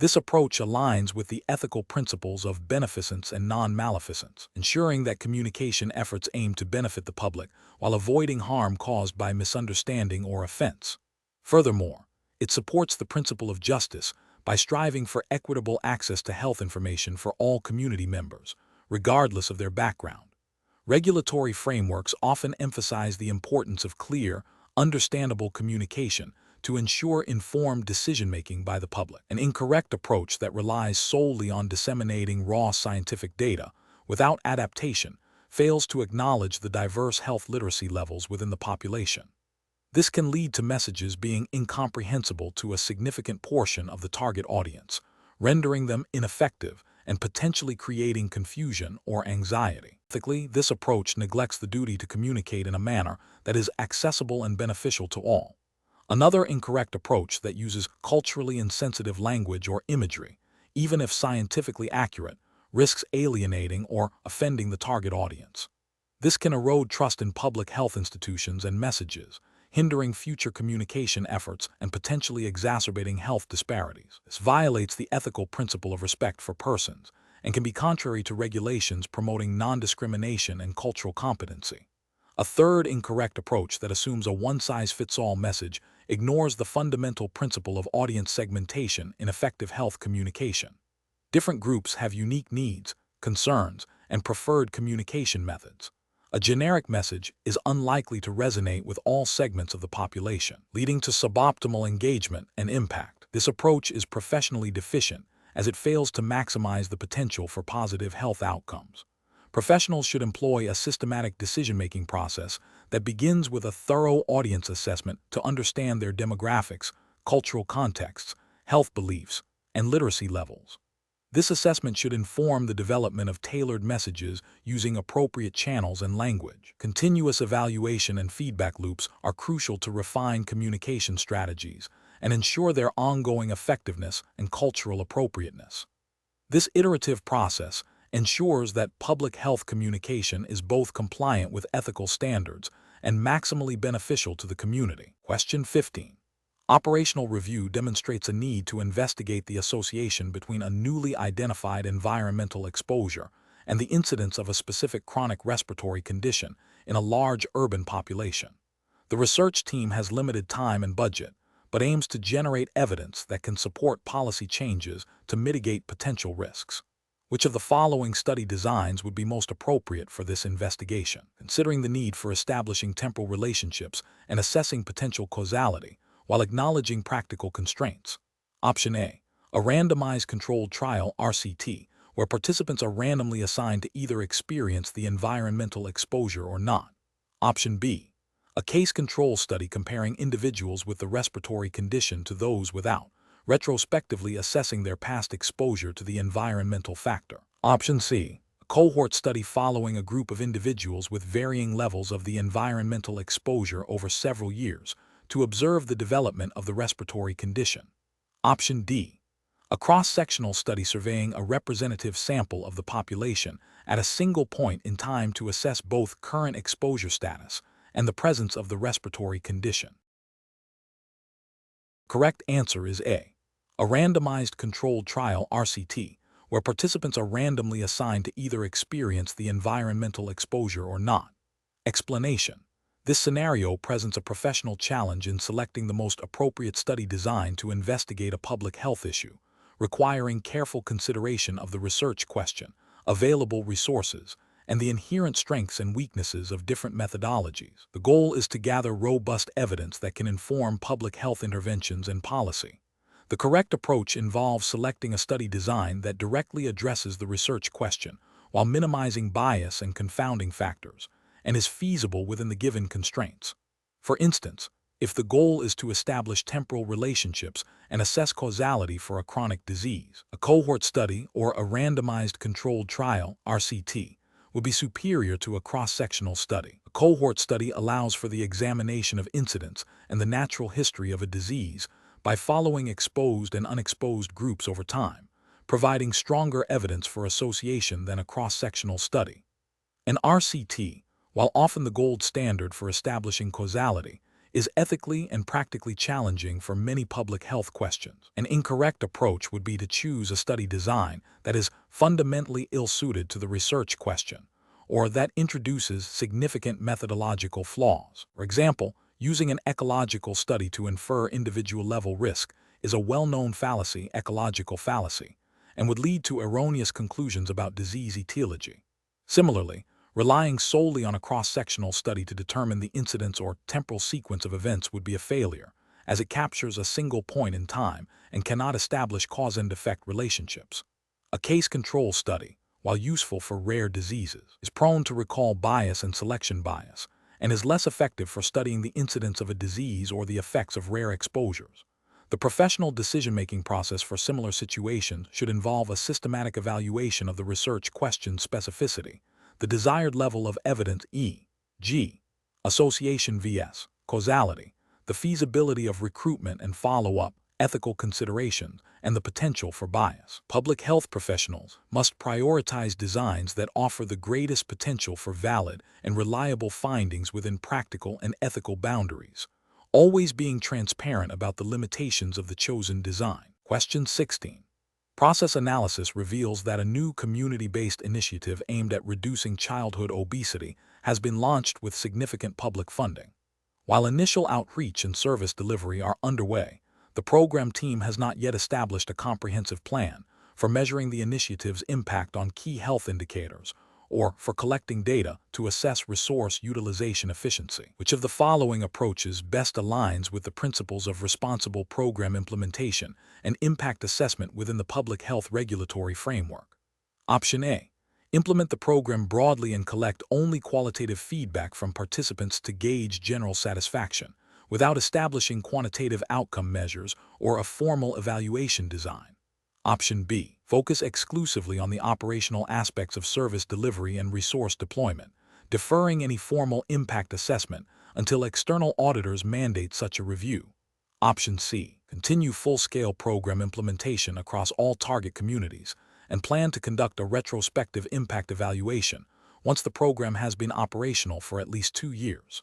This approach aligns with the ethical principles of beneficence and non-maleficence, ensuring that communication efforts aim to benefit the public while avoiding harm caused by misunderstanding or offense. Furthermore, it supports the principle of justice by striving for equitable access to health information for all community members, regardless of their background. Regulatory frameworks often emphasize the importance of clear, understandable communication to ensure informed decision-making by the public. An incorrect approach that relies solely on disseminating raw scientific data without adaptation fails to acknowledge the diverse health literacy levels within the population. This can lead to messages being incomprehensible to a significant portion of the target audience, rendering them ineffective and potentially creating confusion or anxiety. Ethically, this approach neglects the duty to communicate in a manner that is accessible and beneficial to all. Another incorrect approach that uses culturally insensitive language or imagery, even if scientifically accurate, risks alienating or offending the target audience. This can erode trust in public health institutions and messages, hindering future communication efforts and potentially exacerbating health disparities. This violates the ethical principle of respect for persons and can be contrary to regulations promoting non-discrimination and cultural competency. A third incorrect approach that assumes a one-size-fits-all message ignores the fundamental principle of audience segmentation in effective health communication. Different groups have unique needs, concerns, and preferred communication methods. A generic message is unlikely to resonate with all segments of the population, leading to suboptimal engagement and impact. This approach is professionally deficient as it fails to maximize the potential for positive health outcomes. Professionals should employ a systematic decision-making process that begins with a thorough audience assessment to understand their demographics, cultural contexts, health beliefs, and literacy levels. This assessment should inform the development of tailored messages using appropriate channels and language. Continuous evaluation and feedback loops are crucial to refine communication strategies and ensure their ongoing effectiveness and cultural appropriateness. This iterative process ensures that public health communication is both compliant with ethical standards and maximally beneficial to the community. Question 15. Operational review demonstrates a need to investigate the association between a newly identified environmental exposure and the incidence of a specific chronic respiratory condition in a large urban population. The research team has limited time and budget, but aims to generate evidence that can support policy changes to mitigate potential risks. Which of the following study designs would be most appropriate for this investigation? Considering the need for establishing temporal relationships and assessing potential causality, while acknowledging practical constraints. Option A, a randomized controlled trial RCT, where participants are randomly assigned to either experience the environmental exposure or not. Option B, a case control study comparing individuals with the respiratory condition to those without, retrospectively assessing their past exposure to the environmental factor. Option C, a cohort study following a group of individuals with varying levels of the environmental exposure over several years, to observe the development of the respiratory condition. Option D, a cross-sectional study surveying a representative sample of the population at a single point in time to assess both current exposure status and the presence of the respiratory condition. Correct answer is A, a randomized controlled trial RCT, where participants are randomly assigned to either experience the environmental exposure or not. Explanation. This scenario presents a professional challenge in selecting the most appropriate study design to investigate a public health issue, requiring careful consideration of the research question, available resources, and the inherent strengths and weaknesses of different methodologies. The goal is to gather robust evidence that can inform public health interventions and policy. The correct approach involves selecting a study design that directly addresses the research question while minimizing bias and confounding factors, and is feasible within the given constraints. For instance, if the goal is to establish temporal relationships and assess causality for a chronic disease, a cohort study or a randomized controlled trial (RCT) would be superior to a cross-sectional study. A cohort study allows for the examination of incidence and the natural history of a disease by following exposed and unexposed groups over time, providing stronger evidence for association than a cross-sectional study. An RCT, while often the gold standard for establishing causality, is ethically and practically challenging for many public health questions. An incorrect approach would be to choose a study design that is fundamentally ill-suited to the research question, or that introduces significant methodological flaws. For example, using an ecological study to infer individual-level risk is a well-known fallacy, ecological fallacy, and would lead to erroneous conclusions about disease etiology. Similarly, relying solely on a cross-sectional study to determine the incidence or temporal sequence of events would be a failure, as it captures a single point in time and cannot establish cause and effect relationships. A case control study, while useful for rare diseases, is prone to recall bias and selection bias, and is less effective for studying the incidence of a disease or the effects of rare exposures. The professional decision-making process for similar situations should involve a systematic evaluation of the research question's specificity, the desired level of evidence e.g., association vs. causality, the feasibility of recruitment and follow-up, ethical considerations, and the potential for bias. Public health professionals must prioritize designs that offer the greatest potential for valid and reliable findings within practical and ethical boundaries, always being transparent about the limitations of the chosen design. Question 16. Process analysis reveals that a new community-based initiative aimed at reducing childhood obesity has been launched with significant public funding. While initial outreach and service delivery are underway, the program team has not yet established a comprehensive plan for measuring the initiative's impact on key health indicators or for collecting data to assess resource utilization efficiency. Which of the following approaches best aligns with the principles of responsible program implementation and impact assessment within the public health regulatory framework? Option A. Implement the program broadly and collect only qualitative feedback from participants to gauge general satisfaction, without establishing quantitative outcome measures or a formal evaluation design. Option B. Focus exclusively on the operational aspects of service delivery and resource deployment, deferring any formal impact assessment until external auditors mandate such a review. Option C. Continue full-scale program implementation across all target communities and plan to conduct a retrospective impact evaluation once the program has been operational for at least 2 years.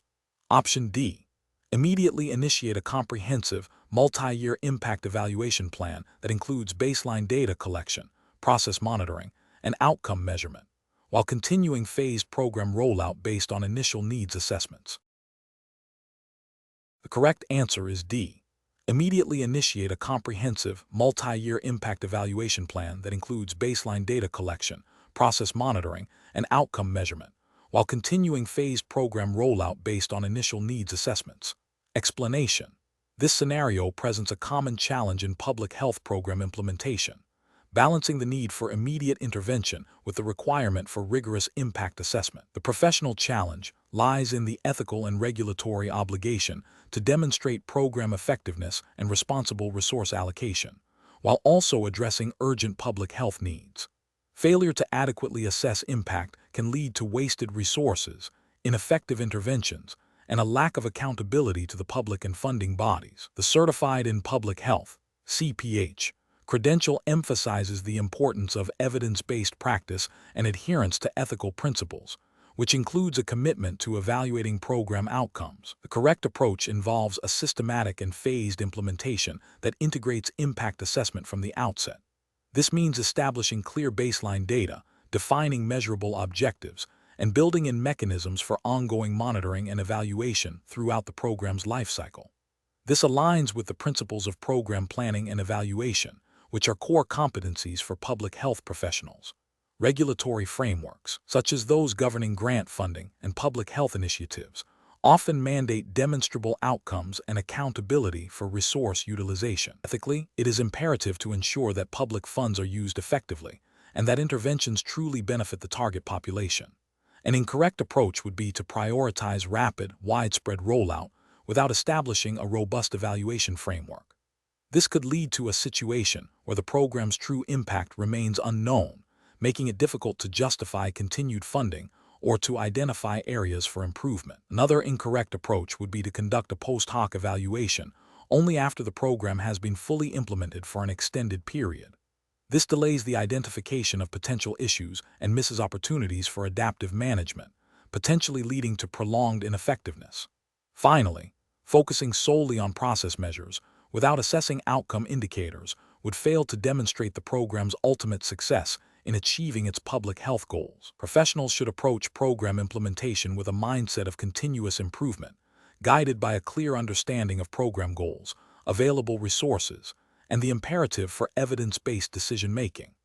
Option D. Immediately initiate a comprehensive, multi-year impact evaluation plan that includes baseline data collection, process monitoring, and outcome measurement, while continuing phased program rollout based on initial needs assessments. The correct answer is D. Immediately initiate a comprehensive, multi-year impact evaluation plan that includes baseline data collection, process monitoring, and outcome measurement, while continuing phased program rollout based on initial needs assessments. Explanation. This scenario presents a common challenge in public health program implementation, balancing the need for immediate intervention with the requirement for rigorous impact assessment. The professional challenge lies in the ethical and regulatory obligation to demonstrate program effectiveness and responsible resource allocation, while also addressing urgent public health needs. Failure to adequately assess impact can lead to wasted resources, ineffective interventions, and a lack of accountability to the public and funding bodies. The Certified in Public Health (CPH) credential emphasizes the importance of evidence-based practice and adherence to ethical principles, which includes a commitment to evaluating program outcomes. The correct approach involves a systematic and phased implementation that integrates impact assessment from the outset. This means establishing clear baseline data, defining measurable objectives, and building in mechanisms for ongoing monitoring and evaluation throughout the program's lifecycle. This aligns with the principles of program planning and evaluation, which are core competencies for public health professionals. Regulatory frameworks, such as those governing grant funding and public health initiatives, often mandate demonstrable outcomes and accountability for resource utilization. Ethically, it is imperative to ensure that public funds are used effectively and that interventions truly benefit the target population. An incorrect approach would be to prioritize rapid, widespread rollout without establishing a robust evaluation framework. This could lead to a situation where the program's true impact remains unknown, making it difficult to justify continued funding or to identify areas for improvement. Another incorrect approach would be to conduct a post hoc evaluation only after the program has been fully implemented for an extended period. This delays the identification of potential issues and misses opportunities for adaptive management, potentially leading to prolonged ineffectiveness. Finally, focusing solely on process measures without assessing outcome indicators would fail to demonstrate the program's ultimate success in achieving its public health goals. Professionals should approach program implementation with a mindset of continuous improvement, guided by a clear understanding of program goals, available resources, and the imperative for evidence-based decision-making.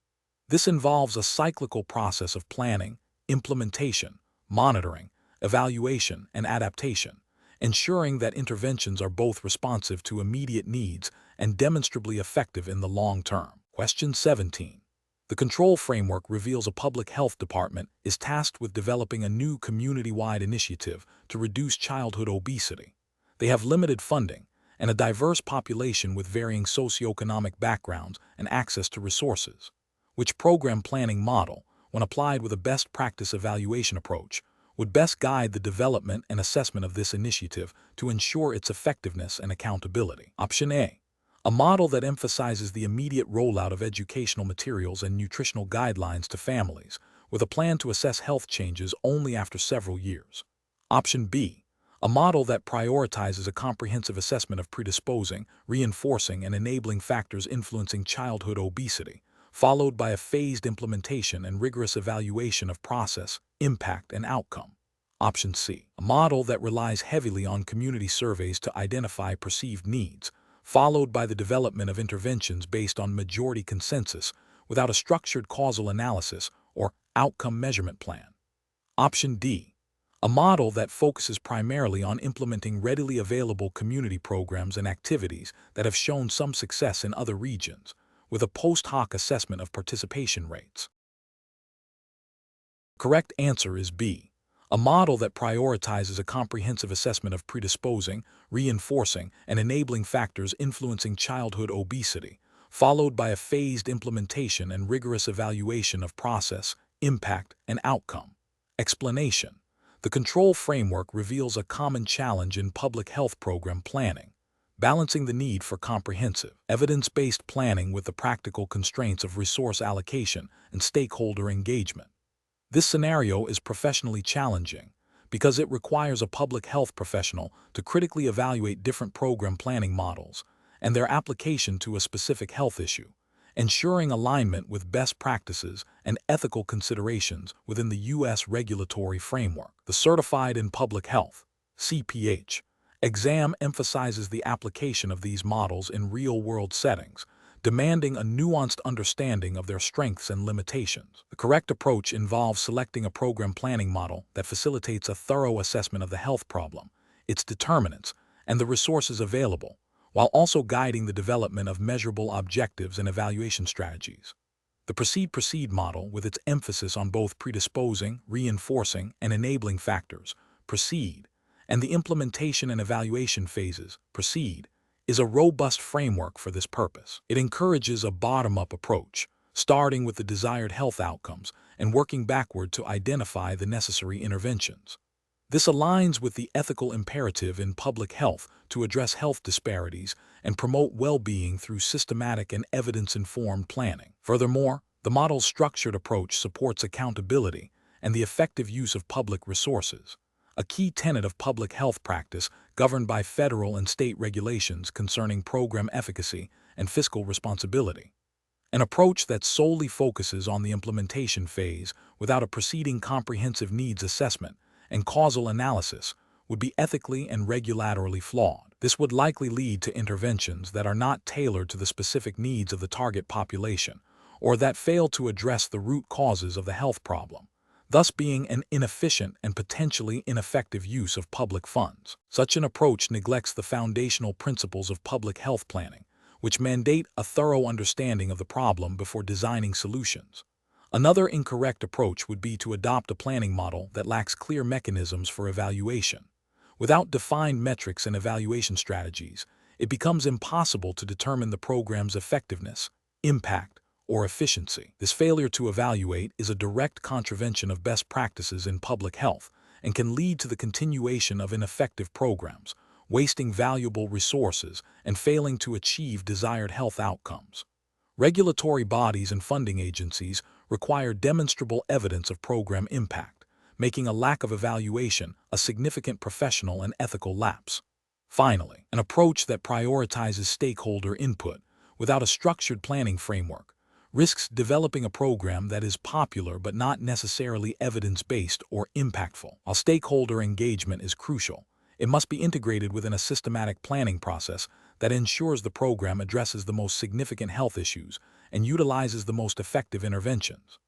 This involves a cyclical process of planning, implementation, monitoring, evaluation, and adaptation, ensuring that interventions are both responsive to immediate needs and demonstrably effective in the long term. Question 17. The control framework reveals a public health department is tasked with developing a new community-wide initiative to reduce childhood obesity. They have limited funding and a diverse population with varying socioeconomic backgrounds and access to resources. Which program planning model, when applied with a best practice evaluation approach, would best guide the development and assessment of this initiative to ensure its effectiveness and accountability? Option A. A model that emphasizes the immediate rollout of educational materials and nutritional guidelines to families, with a plan to assess health changes only after several years. Option B. A model that prioritizes a comprehensive assessment of predisposing, reinforcing, and enabling factors influencing childhood obesity, followed by a phased implementation and rigorous evaluation of process, impact, and outcome. Option C. A model that relies heavily on community surveys to identify perceived needs, followed by the development of interventions based on majority consensus without a structured causal analysis or outcome measurement plan. Option D. A model that focuses primarily on implementing readily available community programs and activities that have shown some success in other regions, with a post hoc assessment of participation rates. Correct answer is B. A model that prioritizes a comprehensive assessment of predisposing, reinforcing, and enabling factors influencing childhood obesity, followed by a phased implementation and rigorous evaluation of process, impact, and outcome. Explanation. The control framework reveals a common challenge in public health program planning: balancing the need for comprehensive, evidence-based planning with the practical constraints of resource allocation and stakeholder engagement. This scenario is professionally challenging because it requires a public health professional to critically evaluate different program planning models and their application to a specific health issue, ensuring alignment with best practices and ethical considerations within the U.S. regulatory framework. The Certified in Public Health (CPH) exam emphasizes the application of these models in real-world settings, demanding a nuanced understanding of their strengths and limitations. The correct approach involves selecting a program planning model that facilitates a thorough assessment of the health problem, its determinants, and the resources available, while also guiding the development of measurable objectives and evaluation strategies. The Proceed model, with its emphasis on both predisposing, reinforcing, and enabling factors, Proceed, and the implementation and evaluation phases, Proceed, is a robust framework for this purpose. It encourages a bottom-up approach, starting with the desired health outcomes and working backward to identify the necessary interventions. This aligns with the ethical imperative in public health to address health disparities and promote well-being through systematic and evidence-informed planning. Furthermore, the model's structured approach supports accountability and the effective use of public resources, a key tenet of public health practice governed by federal and state regulations concerning program efficacy and fiscal responsibility. An approach that solely focuses on the implementation phase without a preceding comprehensive needs assessment and causal analysis would be ethically and regulatorily flawed. This would likely lead to interventions that are not tailored to the specific needs of the target population or that fail to address the root causes of the health problem, thus being an inefficient and potentially ineffective use of public funds. Such an approach neglects the foundational principles of public health planning, which mandate a thorough understanding of the problem before designing solutions. Another incorrect approach would be to adopt a planning model that lacks clear mechanisms for evaluation. Without defined metrics and evaluation strategies, it becomes impossible to determine the program's effectiveness, impact, or efficiency. This failure to evaluate is a direct contravention of best practices in public health and can lead to the continuation of ineffective programs, wasting valuable resources and failing to achieve desired health outcomes. Regulatory bodies and funding agencies require demonstrable evidence of program impact, making a lack of evaluation a significant professional and ethical lapse. Finally, an approach that prioritizes stakeholder input without a structured planning framework risks developing a program that is popular but not necessarily evidence-based or impactful. While stakeholder engagement is crucial, it must be integrated within a systematic planning process that ensures the program addresses the most significant health issues and utilizes the most effective interventions.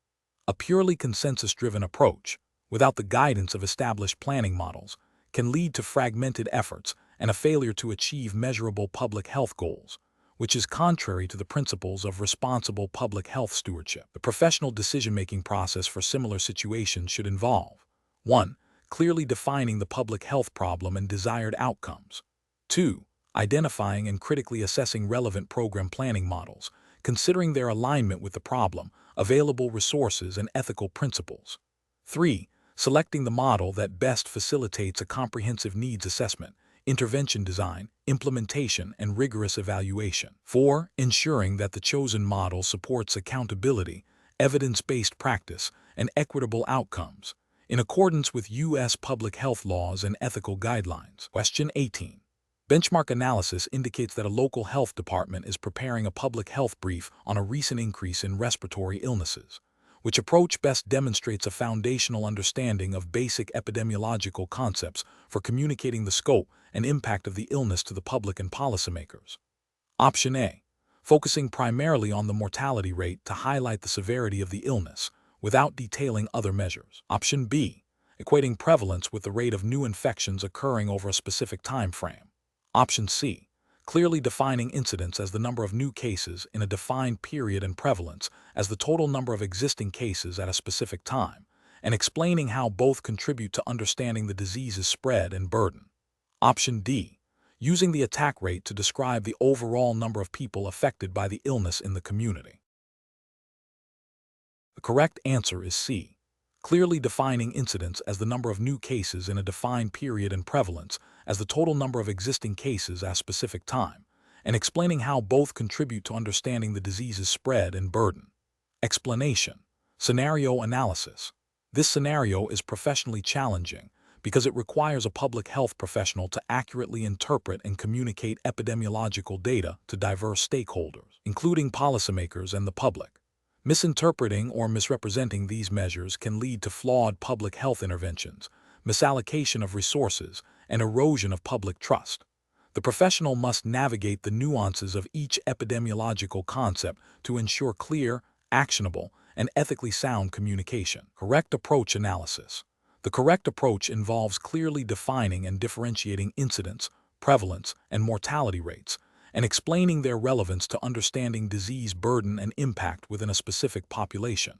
A purely consensus-driven approach, without the guidance of established planning models, can lead to fragmented efforts and a failure to achieve measurable public health goals, which is contrary to the principles of responsible public health stewardship. The professional decision-making process for similar situations should involve: 1. Clearly defining the public health problem and desired outcomes. 2. identifying and critically assessing relevant program planning models, considering their alignment with the problem, available resources, and ethical principles. 3. Selecting the model that best facilitates a comprehensive needs assessment, intervention design, implementation, and rigorous evaluation. 4. Ensuring that the chosen model supports accountability, evidence-based practice, and equitable outcomes, in accordance with U.S. public health laws and ethical guidelines. Question 18. Benchmark analysis indicates that a local health department is preparing a public health brief on a recent increase in respiratory illnesses. Which approach best demonstrates a foundational understanding of basic epidemiological concepts for communicating the scope and impact of the illness to the public and policymakers? Option A. Focusing primarily on the mortality rate to highlight the severity of the illness, without detailing other measures. Option B. Equating prevalence with the rate of new infections occurring over a specific time frame. Option C. Clearly defining incidence as the number of new cases in a defined period and prevalence as the total number of existing cases at a specific time, and explaining how both contribute to understanding the disease's spread and burden. Option D. Using the attack rate to describe the overall number of people affected by the illness in the community. The correct answer is C. Clearly defining incidence as the number of new cases in a defined period and prevalence as the total number of existing cases at a specific time, and explaining how both contribute to understanding the disease's spread and burden. Explanation. Scenario analysis. This scenario is professionally challenging because it requires a public health professional to accurately interpret and communicate epidemiological data to diverse stakeholders, including policymakers and the public. Misinterpreting or misrepresenting these measures can lead to flawed public health interventions, misallocation of resources, and erosion of public trust. The professional must navigate the nuances of each epidemiological concept to ensure clear, actionable, and ethically sound communication. Correct approach analysis. The correct approach involves clearly defining and differentiating incidence, prevalence, and mortality rates, and explaining their relevance to understanding disease burden and impact within a specific population.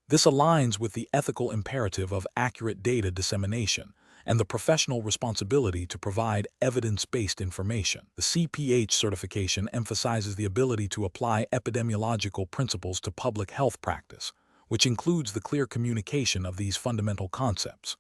This aligns with the ethical imperative of accurate data dissemination and the professional responsibility to provide evidence-based information. The CPH certification emphasizes the ability to apply epidemiological principles to public health practice, which includes the clear communication of these fundamental concepts.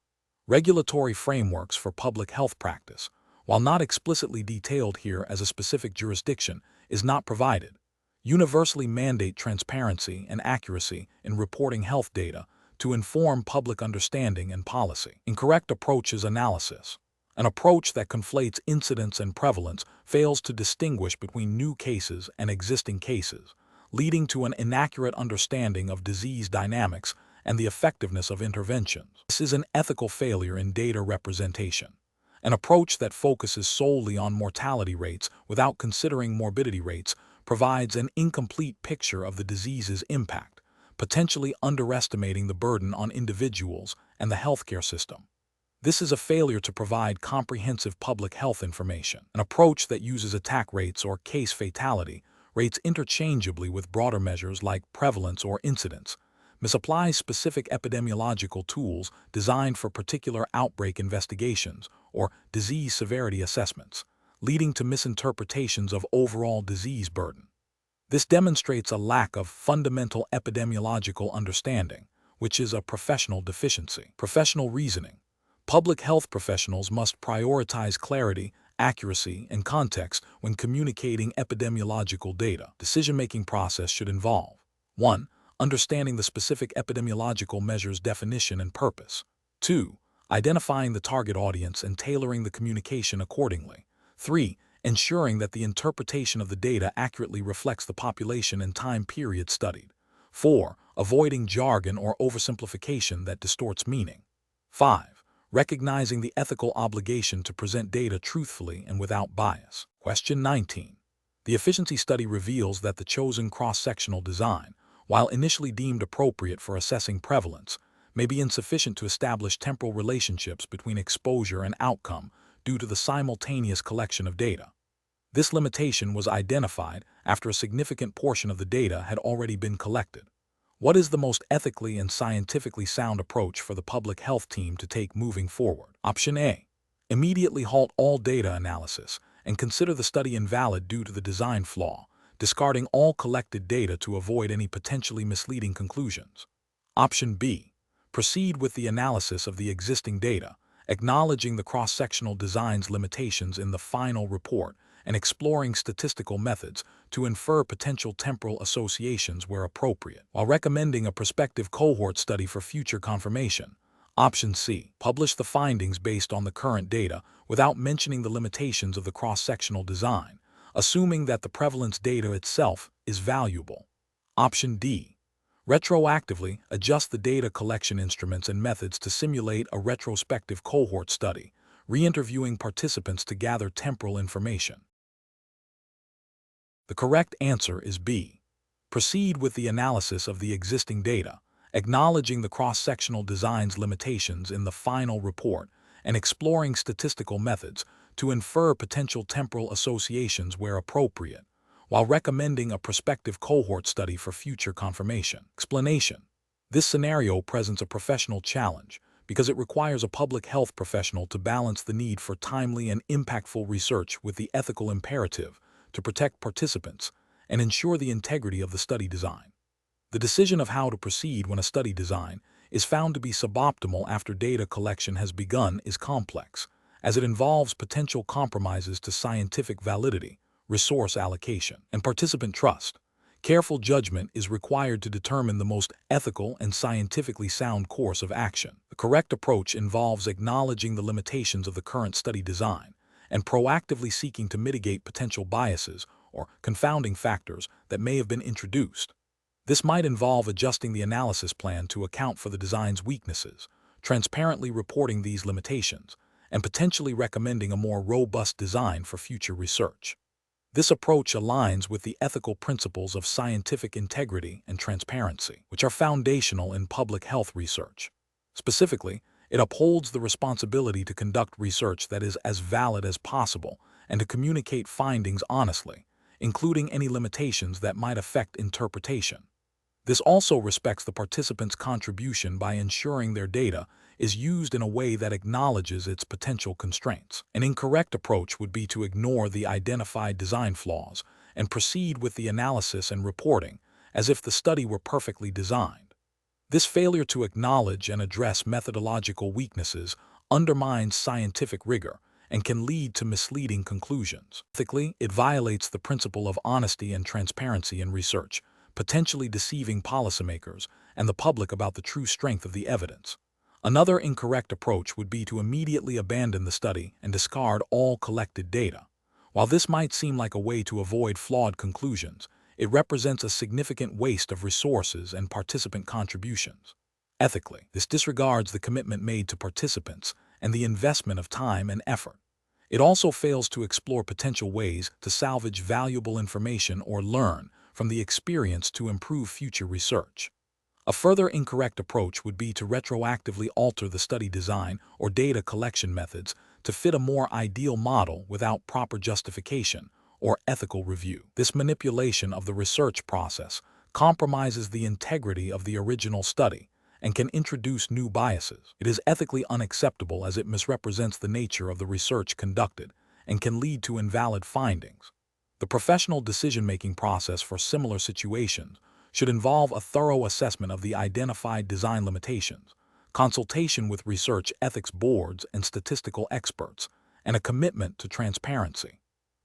Regulatory frameworks for public health practice, while not explicitly detailed here as a specific jurisdiction, is not provided, universally mandate transparency and accuracy in reporting health data to inform public understanding and policy. Incorrect approaches analysis. An approach that conflates incidence and prevalence fails to distinguish between new cases and existing cases, leading to an inaccurate understanding of disease dynamics and the effectiveness of interventions. This is an ethical failure in data representation. An approach that focuses solely on mortality rates without considering morbidity rates provides an incomplete picture of the disease's impact, potentially underestimating the burden on individuals and the healthcare system. This is a failure to provide comprehensive public health information. An approach that uses attack rates or case fatality rates interchangeably with broader measures like prevalence or incidence misapplies specific epidemiological tools designed for particular outbreak investigations or disease severity assessments, leading to misinterpretations of overall disease burden. This demonstrates a lack of fundamental epidemiological understanding, which is a professional deficiency. Professional reasoning. Public health professionals must prioritize clarity, accuracy, and context when communicating epidemiological data. Decision-making process should involve 1. Understanding the specific epidemiological measure's definition and purpose. 2. Identifying the target audience and tailoring the communication accordingly. 3. Ensuring that the interpretation of the data accurately reflects the population and time period studied. 4. Avoiding jargon or oversimplification that distorts meaning. 5. Recognizing the ethical obligation to present data truthfully and without bias. Question 19. The efficiency study reveals that the chosen cross-sectional design, while initially deemed appropriate for assessing prevalence, may be insufficient to establish temporal relationships between exposure and outcome due to the simultaneous collection of data. This limitation was identified after a significant portion of the data had already been collected. What is the most ethically and scientifically sound approach for the public health team to take moving forward? Option A. Immediately halt all data analysis and consider the study invalid due to the design flaw, discarding all collected data to avoid any potentially misleading conclusions. Option B. Proceed with the analysis of the existing data, acknowledging the cross-sectional design's limitations in the final report and exploring statistical methods to infer potential temporal associations where appropriate, while recommending a prospective cohort study for future confirmation. Option C. Publish the findings based on the current data without mentioning the limitations of the cross-sectional design, assuming that the prevalence data itself is valuable. Option D. Retroactively adjust the data collection instruments and methods to simulate a retrospective cohort study, re-interviewing participants to gather temporal information. The correct answer is B. Proceed with the analysis of the existing data, acknowledging the cross-sectional design's limitations in the final report and exploring statistical methods to infer potential temporal associations where appropriate, while recommending a prospective cohort study for future confirmation. Explanation. This scenario presents a professional challenge because it requires a public health professional to balance the need for timely and impactful research with the ethical imperative to protect participants and ensure the integrity of the study design. The decision of how to proceed when a study design is found to be suboptimal after data collection has begun is complex, as it involves potential compromises to scientific validity, resource allocation, and participant trust. Careful judgment is required to determine the most ethical and scientifically sound course of action. The correct approach involves acknowledging the limitations of the current study design and proactively seeking to mitigate potential biases or confounding factors that may have been introduced. This might involve adjusting the analysis plan to account for the design's weaknesses, transparently reporting these limitations, and potentially recommending a more robust design for future research. This approach aligns with the ethical principles of scientific integrity and transparency, which are foundational in public health research. Specifically, it upholds the responsibility to conduct research that is as valid as possible and to communicate findings honestly, including any limitations that might affect interpretation. This also respects the participants' contribution by ensuring their data is used in a way that acknowledges its potential constraints. An incorrect approach would be to ignore the identified design flaws and proceed with the analysis and reporting as if the study were perfectly designed. This failure to acknowledge and address methodological weaknesses undermines scientific rigor and can lead to misleading conclusions. Ethically, it violates the principle of honesty and transparency in research, potentially deceiving policymakers and the public about the true strength of the evidence. Another incorrect approach would be to immediately abandon the study and discard all collected data. While this might seem like a way to avoid flawed conclusions, it represents a significant waste of resources and participant contributions. Ethically, this disregards the commitment made to participants and the investment of time and effort. It also fails to explore potential ways to salvage valuable information or learn from the experience to improve future research. A further incorrect approach would be to retroactively alter the study design or data collection methods to fit a more ideal model without proper justification or ethical review. This manipulation of the research process compromises the integrity of the original study and can introduce new biases. It is ethically unacceptable as it misrepresents the nature of the research conducted and can lead to invalid findings. The professional decision-making process for similar situations should involve a thorough assessment of the identified design limitations, consultation with research ethics boards and statistical experts, and a commitment to transparency.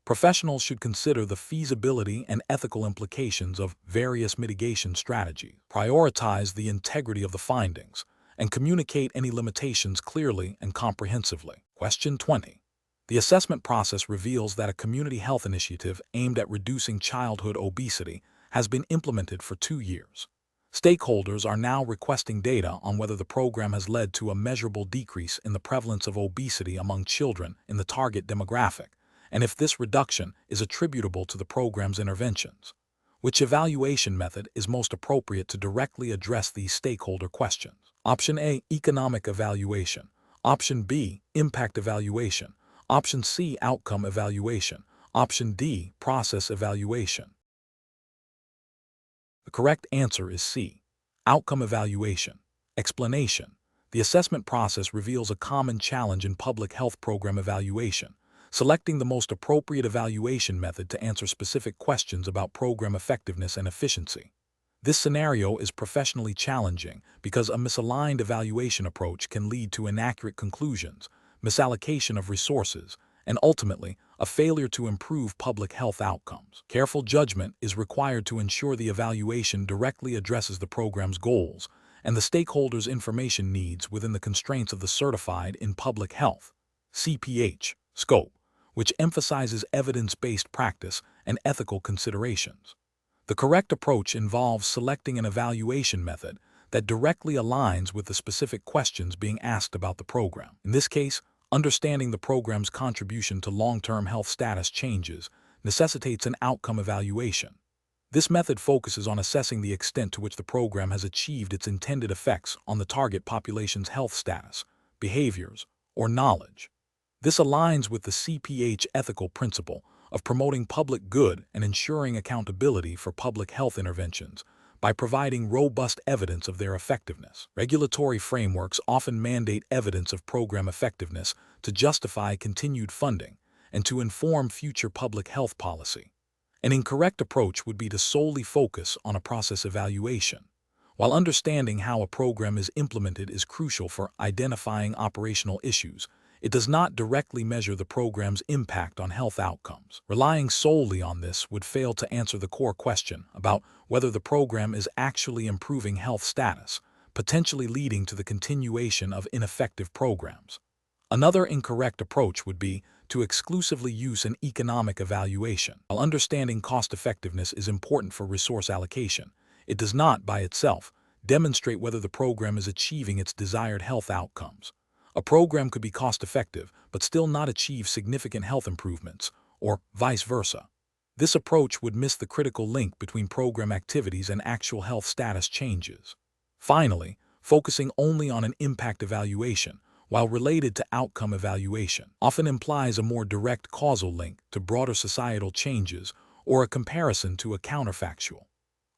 Professionals should consider the feasibility and ethical implications of various mitigation strategies, prioritize the integrity of the findings, and communicate any limitations clearly and comprehensively. Question 20. The assessment process reveals that a community health initiative aimed at reducing childhood obesity has been implemented for 2 years. Stakeholders are now requesting data on whether the program has led to a measurable decrease in the prevalence of obesity among children in the target demographic, and if this reduction is attributable to the program's interventions. Which evaluation method is most appropriate to directly address these stakeholder questions? Option A, economic evaluation. Option B, impact evaluation. Option C, outcome evaluation. Option D, process evaluation. The correct answer is C, outcome evaluation. Explanation. The assessment process reveals a common challenge in public health program evaluation. selecting the most appropriate evaluation method to answer specific questions about program effectiveness and efficiency. This scenario is professionally challenging because a misaligned evaluation approach can lead to inaccurate conclusions, misallocation of resources, and ultimately, a failure to improve public health outcomes. Careful judgment is required to ensure the evaluation directly addresses the program's goals and the stakeholders' information needs within the constraints of the Certified in Public Health (CPH) scope, which emphasizes evidence-based practice and ethical considerations. The correct approach involves selecting an evaluation method that directly aligns with the specific questions being asked about the program. In this case, understanding the program's contribution to long-term health status changes necessitates an outcome evaluation. This method focuses on assessing the extent to which the program has achieved its intended effects on the target population's health status, behaviors, or knowledge. This aligns with the CPH ethical principle of promoting public good and ensuring accountability for public health interventions by providing robust evidence of their effectiveness. Regulatory frameworks often mandate evidence of program effectiveness to justify continued funding and to inform future public health policy. An incorrect approach would be to solely focus on a process evaluation. While understanding how a program is implemented is crucial for identifying operational issues, it does not directly measure the program's impact on health outcomes. Relying solely on this would fail to answer the core question about whether the program is actually improving health status, potentially leading to the continuation of ineffective programs. Another incorrect approach would be to exclusively use an economic evaluation. While understanding cost-effectiveness is important for resource allocation, it does not, by itself, demonstrate whether the program is achieving its desired health outcomes. A program could be cost-effective but still not achieve significant health improvements, or vice versa. This approach would miss the critical link between program activities and actual health status changes. Finally, focusing only on an impact evaluation, while related to outcome evaluation, often implies a more direct causal link to broader societal changes or a comparison to a counterfactual.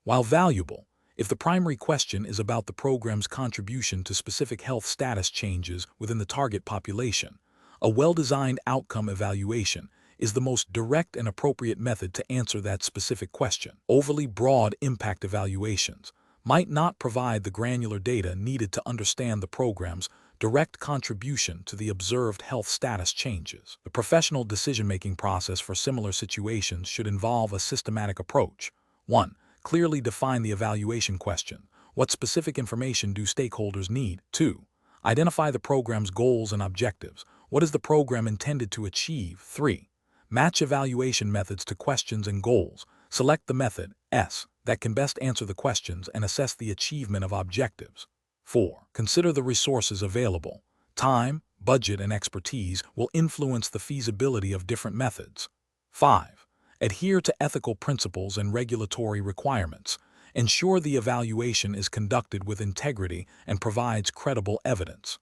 While valuable, if the primary question is about the program's contribution to specific health status changes within the target population, a well-designed outcome evaluation is the most direct and appropriate method to answer that specific question. Overly broad impact evaluations might not provide the granular data needed to understand the program's direct contribution to the observed health status changes. The professional decision-making process for similar situations should involve a systematic approach. 1. Clearly define the evaluation question. What specific information do stakeholders need? 2. Identify the program's goals and objectives. What is the program intended to achieve? 3. Match evaluation methods to questions and goals. Select the method S that can best answer the questions and assess the achievement of objectives. 4. Consider the resources available. Time, budget, and expertise will influence the feasibility of different methods. 5. Adhere to ethical principles and regulatory requirements. Ensure the evaluation is conducted with integrity and provides credible evidence.